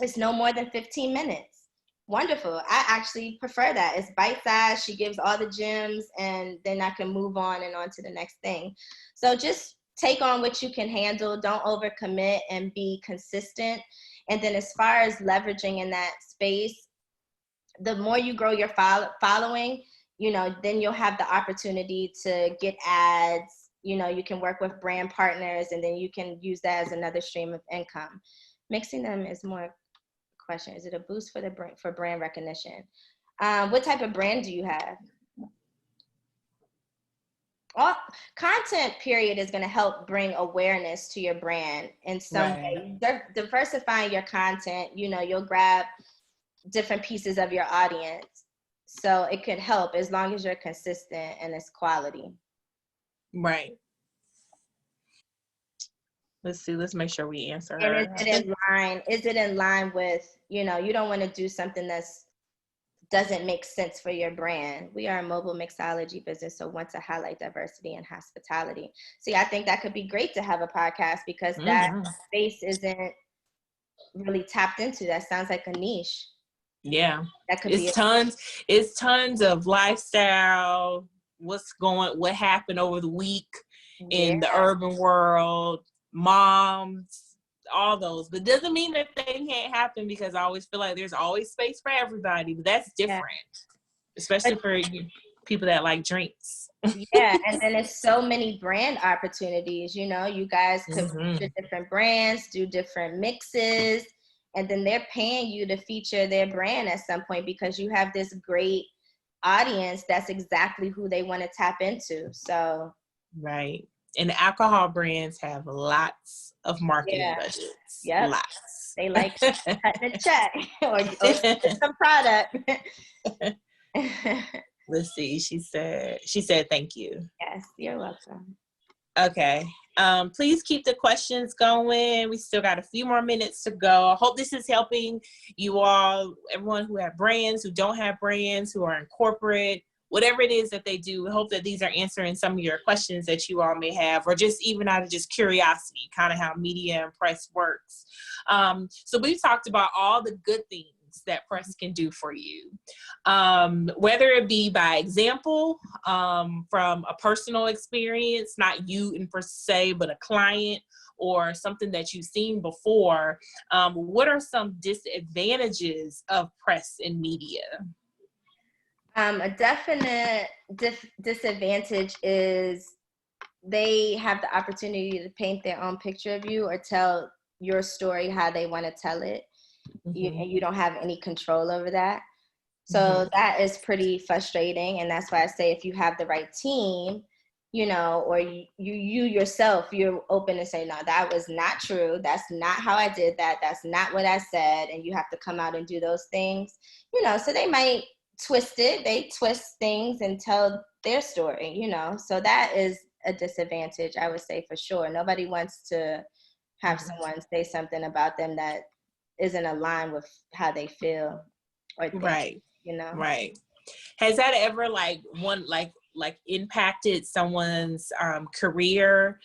It's no more than 15 minutes. Wonderful. I actually prefer that. It's bite-sized. She gives all the gems, and then I can move on and on to the next thing. So just take on what you can handle. Don't overcommit and be consistent. And then as far as leveraging in that space, the more you grow your following, then you'll have the opportunity to get ads. You can work with brand partners, and then you can use that as another stream of income. Mixing them is more question. Is it a boost for brand recognition? What type of brand do you have? All content period is going to help bring awareness to your brand in some way. Diversifying your content, you'll grab different pieces of your audience. So it could help as long as you're consistent and it's quality. Right. Let's see. Let's make sure we answer her. And is it in line with, you don't want to do something that's doesn't make sense for your brand. We are a mobile mixology business, so want to highlight diversity and hospitality. See, I think that could be great to have a podcast because that space isn't really tapped into. That sounds like a niche. Yeah, that could be tons of lifestyle, what happened over the week in the urban world, moms, all those. But doesn't mean that they can't happen, because I always feel like there's always space for everybody, but that's different, especially for people that like drinks. Yeah, and then there's so many brand opportunities. You guys could feature different brands, do different mixes, and then they're paying you to feature their brand at some point because you have this great audience that's exactly who they want to tap into. So right. And alcohol brands have lots of marketing budgets. Yep. Lots. They like cutting a check or some product. Let's see. She said thank you. Yes, you're welcome. Okay. Please keep the questions going. We still got a few more minutes to go. I hope this is helping you all, everyone who have brands, who don't have brands, who are in corporate, whatever it is that they do. We hope that these are answering some of your questions that you all may have, or just even out of just curiosity, kind of how media and press works. So we've talked about all the good things that press can do for you, whether it be by example, from a personal experience, not you in per se, but a client or something that you've seen before. What are some disadvantages of press and media? A definite disadvantage is they have the opportunity to paint their own picture of you or tell your story how they want to tell it. And you don't have any control over that. So that is pretty frustrating. And that's why I say if you have the right team, or you yourself, you're open to say, no, that was not true. That's not how I did that. That's not what I said. And you have to come out and do those things, so they might twist it. They twist things and tell their story, So that is a disadvantage, I would say, for sure. Nobody wants to have someone say something about them that isn't aligned with how they feel or think, right. Right. Has that ever impacted someone's career?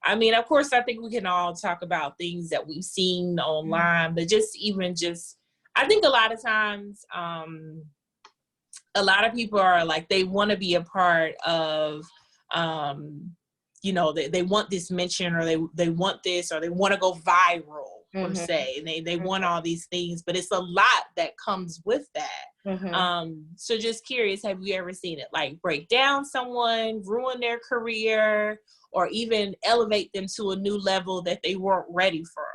I mean, of course, I think we can all talk about things that we've seen online, but I think a lot of times, a lot of people are like, they want to be a part of, they want this mention, or they want this, or they want to go viral, per se, and they want all these things, but it's a lot that comes with that. So just curious, have you ever seen it like break down someone, ruin their career, or even elevate them to a new level that they weren't ready for?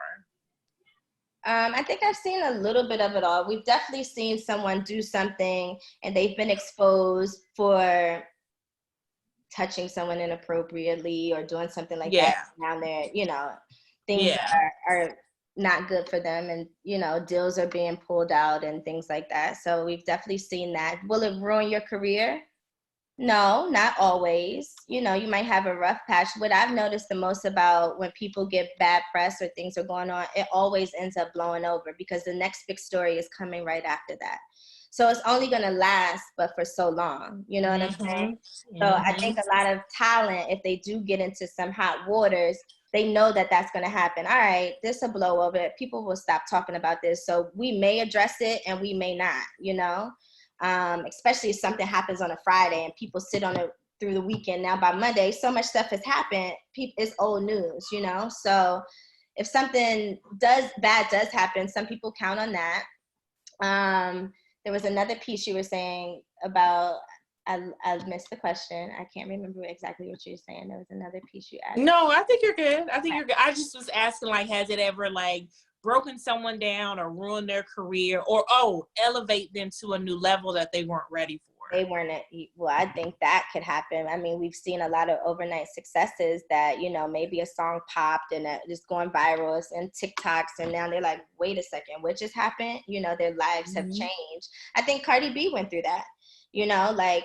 I think I've seen a little bit of it all. We've definitely seen someone do something and they've been exposed for touching someone inappropriately or doing something like that down there, things are not good for them, and deals are being pulled out and things like that. So we've definitely seen that. Will it ruin your career? No, not always. You know, you might have a rough patch. What I've noticed the most about when people get bad press or things are going on, it always ends up blowing over because the next big story is coming right after that. So it's only going to last, but for so long. You know what I'm saying? So I think a lot of talent, if they do get into some hot waters, they know that that's going to happen. All right, this a blow over. People will stop talking about this. So we may address it and we may not, you know? Especially if something happens on a Friday and people sit on it through the weekend. Now by Monday, so much stuff has happened. It's old news, you know? So if something bad does happen, some people count on that. There was another piece you were saying about, I missed the question. I can't remember exactly what you were saying. There was another piece you added. No, I think you're good. I think you're good. I just was asking, like, has it ever, like, broken someone down or ruined their career or, elevate them to a new level that they weren't ready for? They weren't, well, I think that could happen. I mean, we've seen a lot of overnight successes that, you know, maybe a song popped and it's going viral and TikToks, and now they're like, wait a second, what just happened? You know, their lives have changed. I think Cardi B went through that, you know, like,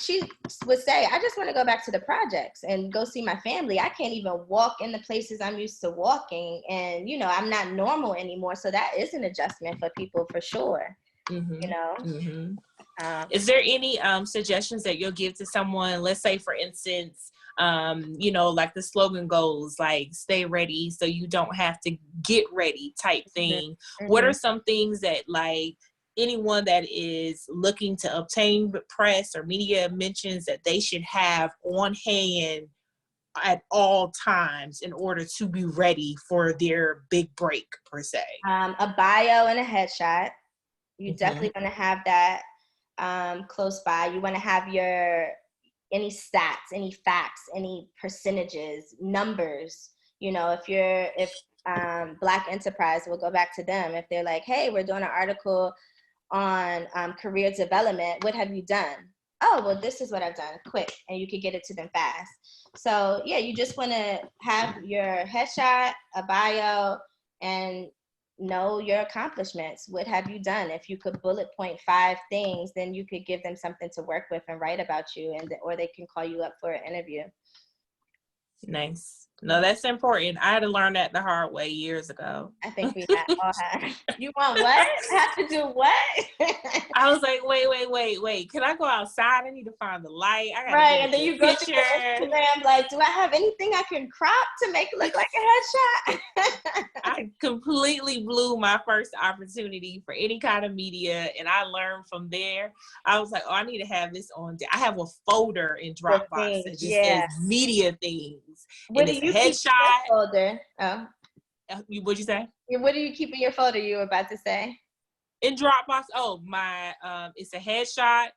she would say, I just want to go back to the projects and go see my family. I can't even walk in the places I'm used to walking. And, you know, I'm not normal anymore. So that is an adjustment for people for sure. You know? Is there any suggestions that you'll give to someone? Let's say, for instance, you know, like the slogan goes, like, stay ready so you don't have to get ready type thing. What are some things that, like, anyone that is looking to obtain press or media mentions that they should have on hand at all times in order to be ready for their big break, per se? A bio and a headshot. You definitely want to have that close by. You want to have any stats, any facts, any percentages, numbers. You know, if Black Enterprise, we'll go back to them. If they're like, hey, we're doing an article on career development, what have you done? Oh, well, this is what I've done, quick, and you could get it to them fast. So yeah, you just want to have your headshot, a bio, and know your accomplishments. What have you done? If you could bullet point 5 things, then you could give them something to work with and write about you, or they can call you up for an interview. Nice. No, that's important. I had to learn that the hard way years ago. I think we all have. You want what? Have to do what? I was like, wait. Can I go outside? I need to find the light. I gotta right, and then you go to your Instagram, like, do I have anything I can crop to make it look like a headshot? I completely blew my first opportunity for any kind of media, and I learned from there. I was like, I need to have this on. I have a folder in Dropbox that just says media things. What do you keep in your folder? Oh. What'd you say? What do you keep in your folder you were about to say? In Dropbox, my it's a headshot.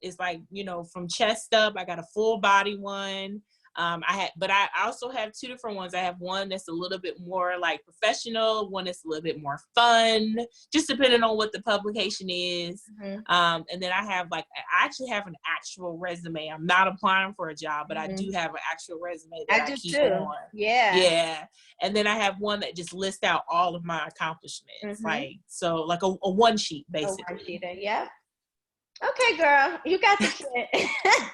It's like, you know, from chest up. I got a full body one. But I also have 2 different ones. I have one that's a little bit more like professional, one that's a little bit more fun, just depending on what the publication is. And then I actually have an actual resume. I'm not applying for a job, but I do have an actual resume that I keep on. Yeah. And then I have one that just lists out all of my accomplishments. Like a one sheet, basically. A one-sheeter, yeah. Okay, girl, you got the kid.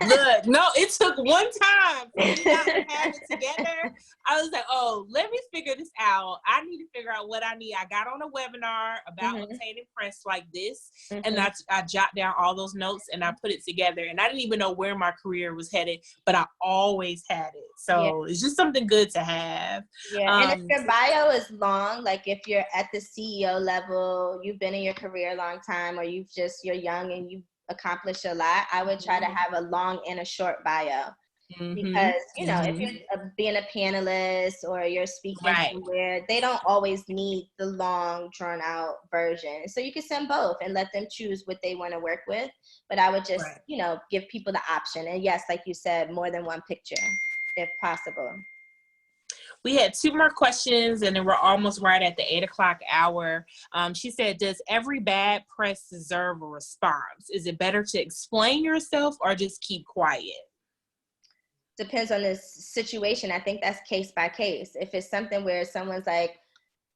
Look, no, it took one time for me not to have it together. I was like, let me figure this out. I need to figure out what I need. I got on a webinar about obtaining press like this, and I jot down all those notes and I put it together. And I didn't even know where my career was headed, but I always had it. So it's just something good to have. Yeah, and if your bio is long, like if you're at the CEO level, you've been in your career a long time, or you're young and you've accomplished a lot, I would try to have a long and a short bio. Because, you know, if you're being a panelist or you're speaking somewhere, they don't always need the long, drawn out version. So you can send both and let them choose what they want to work with. But I would just, you know, give people the option. And yes, like you said, more than one picture, if possible. We had 2 more questions, and then we're almost right at the 8:00 hour. She said, does every bad press deserve a response? Is it better to explain yourself or just keep quiet? Depends on the situation. I think that's case by case. If it's something where someone's like,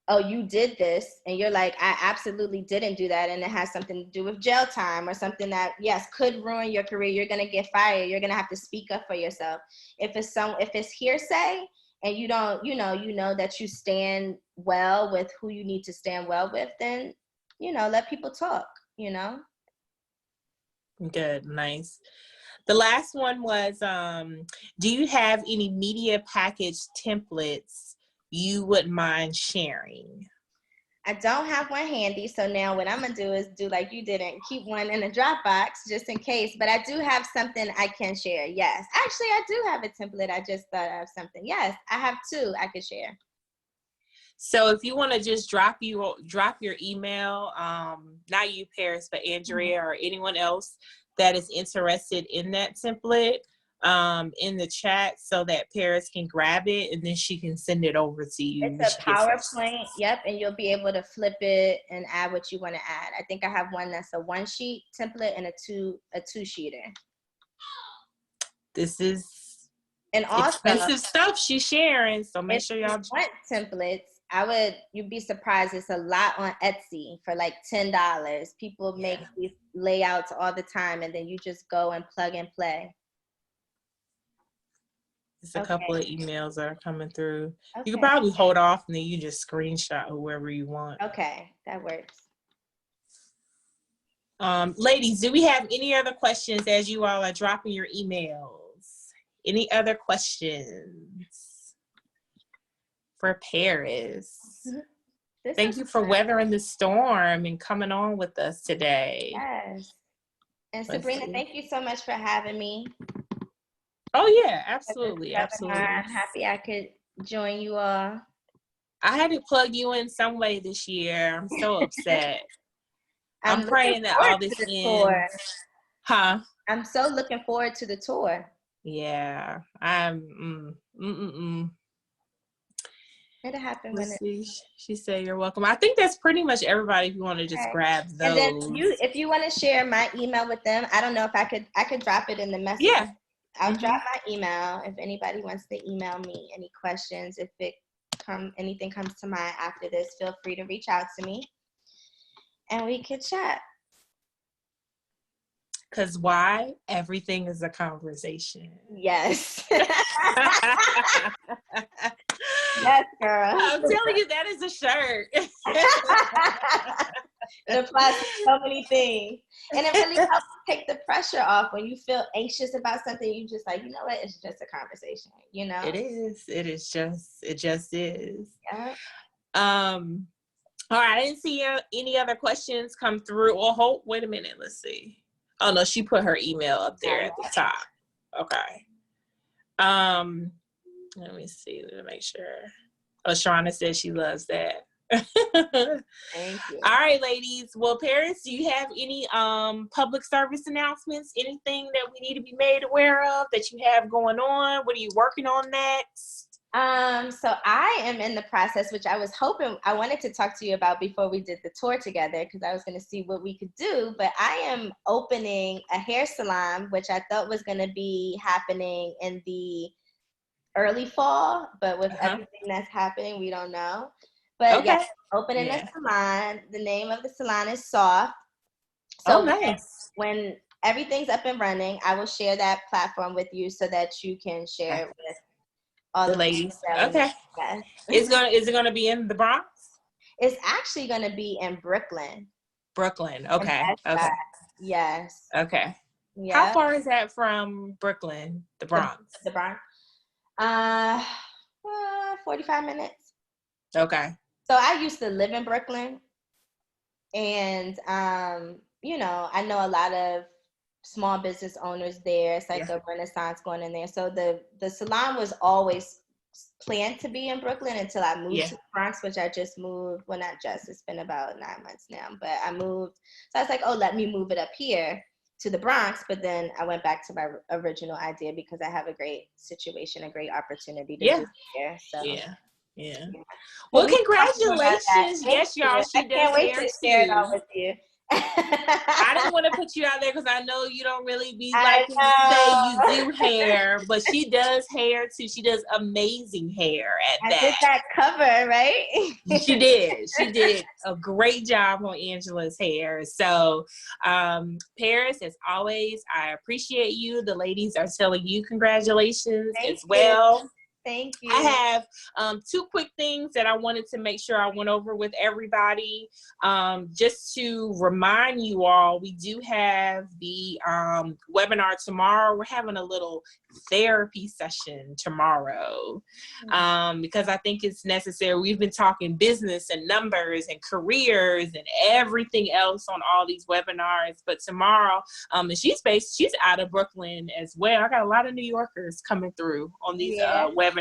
oh, you did this, and you're like, I absolutely didn't do that, and it has something to do with jail time or something that, yes, could ruin your career. You're gonna get fired. You're gonna have to speak up for yourself. If it's hearsay and you don't, you know that you stand well with who you need to stand well with, then, let people talk, Good, nice. The last one was, do you have any media package templates you wouldn't mind sharing? I don't have one handy, so now what I'm gonna do is do like you did and keep one in a Dropbox just in case. But I do have something I can share. Yes, actually, I do have a template. I just thought of something. Yes, I have two I could share. So if you want to just drop your email, not you, Paris, but Andrea or anyone else that is interested in that template, in the chat so that Paris can grab it and then she can send it over to you. It's a PowerPoint, yep, and you'll be able to flip it and add what you want to add. I think I have one that's a 1-sheet template and a 2-sheeter. This is and also expensive stuff she's sharing, so make sure y'all want templates. You'd be surprised. It's a lot on Etsy for like $10. People make these layouts all the time, and then you just go and plug and play. It's a couple of emails that are coming through. You can probably hold off and then you just screenshot whoever you want. Okay, that works. Ladies, do we have any other questions as you all are dropping your emails? Any other questions for Paris? Thank you for weathering the storm and coming on with us today. Yes. And Sabrina, thank you so much for having me. Oh yeah, absolutely, absolutely. I'm happy I could join you all. I had to plug you in some way this year. I'm so upset. I'm praying that all this ends. Huh? I'm so looking forward to the tour. Yeah, It'll happen when she said you're welcome. I think that's pretty much everybody. If you want to just grab those. And then if you want to share my email with them, I don't know if I could drop it in the message. Yeah. I'll drop my email if anybody wants to email me any questions. If anything comes to mind after this, feel free to reach out to me and we could chat. Because why? Everything is a conversation. Yes. Yes, girl. I'm telling you, that is a shirt. It applies to so many things. And it really helps take the pressure off when you feel anxious about something. You just like, you know what? It's just a conversation, It is. It just is. Yeah. All right. I didn't see any other questions come through. Well, wait a minute. Let's see. Oh, no. She put her email up there at the top. Okay. Let me see. Let me make sure. Oh, Shauna says she loves that. Thank you. All right, ladies. Well, Paris, do you have any public service announcements? Anything that we need to be made aware of that you have going on? What are you working on next? So I am in the process, which I was hoping I wanted to talk to you about before we did the tour together, because I was going to see what we could do. But I am opening a hair salon, which I thought was going to be happening in the early fall, but with everything that's happening, we don't know. But opening a salon. The name of the salon is Soft. So nice. When everything's up and running, I will share that platform with you so that you can share it with all the ladies. Okay. Yes. Is it gonna be in the Bronx? It's actually gonna be in Brooklyn. Brooklyn. Okay. Okay. Yes. Okay. Yeah. How far is that from Brooklyn, the Bronx? The Bronx. 45 minutes. Okay. So I used to live in Brooklyn, and I know a lot of small business owners there. It's like a renaissance going in there. So the salon was always planned to be in Brooklyn until I moved to the Bronx, which I just moved. Well, not just. It's been about 9 months now, but I moved. So I was like, oh, let me move it up here to the Bronx. But then I went back to my original idea because I have a great situation, a great opportunity to do here. So yeah. Well, congratulations. Yes, y'all. She does can't wait hair to share it all with you. I didn't want to put you out there because I know you don't really be liking to say you do hair, but she does hair too. She does amazing hair at that. I did that cover, right? She did. She did a great job on Angela's hair. So, Paris, as always, I appreciate you. The ladies are telling you congratulations as well. Thank you. I have two quick things that I wanted to make sure I went over with everybody. Just to remind you all, we do have the webinar tomorrow. We're having a little therapy session tomorrow because I think it's necessary. We've been talking business and numbers and careers and everything else on all these webinars. But tomorrow, and she's out of Brooklyn as well. I got a lot of New Yorkers coming through on these webinars.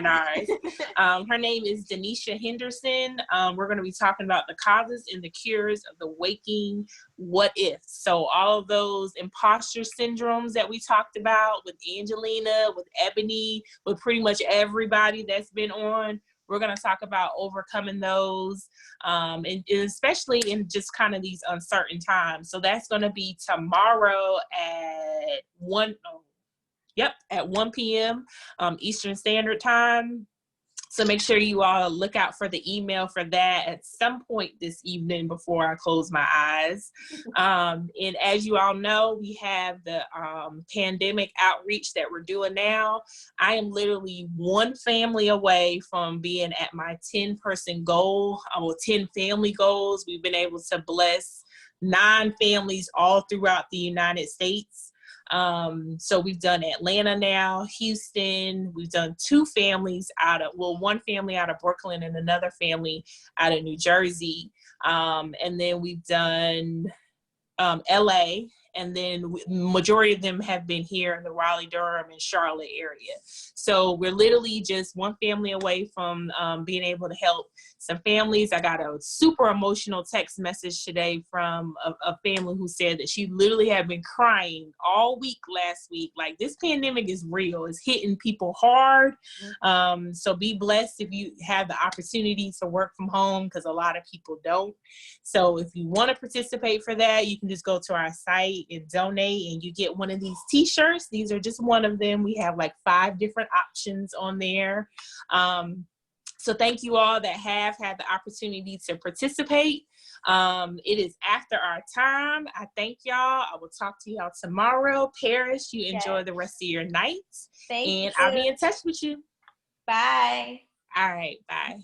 Her name is Denisha Henderson. We're going to be talking about the causes and the cures of the waking what if. So all of those imposter syndromes that we talked about with Angelina, with Ebony, with pretty much everybody that's been on, we're going to talk about overcoming those, and especially in just kind of these uncertain times. So that's going to be tomorrow at 1 p.m. Eastern Standard Time. So make sure you all look out for the email for that at some point this evening before I close my eyes. And as you all know, we have the pandemic outreach that we're doing now. I am literally one family away from being at my 10-person goal, 10 family goals. We've been able to bless 9 families all throughout the United States. So we've done Atlanta now, Houston, we've done 2 families one family out of Brooklyn and another family out of New Jersey. And then we've done LA, and then majority of them have been here in the Raleigh, Durham, and Charlotte area. So we're literally just one family away from being able to help some families. I got a super emotional text message today from a family who said that she literally had been crying all week last week. Like, this pandemic is real. It's hitting people hard. So be blessed if you have the opportunity to work from home, because a lot of people don't. So if you want to participate for that, you can just go to our site and donate, and you get one of these t-shirts. These are just one of them. We have like 5 different options on there. So thank you all that have had the opportunity to participate. It is after our time. I thank y'all. I will talk to y'all tomorrow. Paris, you enjoy the rest of your night. Thank you. And I'll be in touch with you. Bye. All right, bye.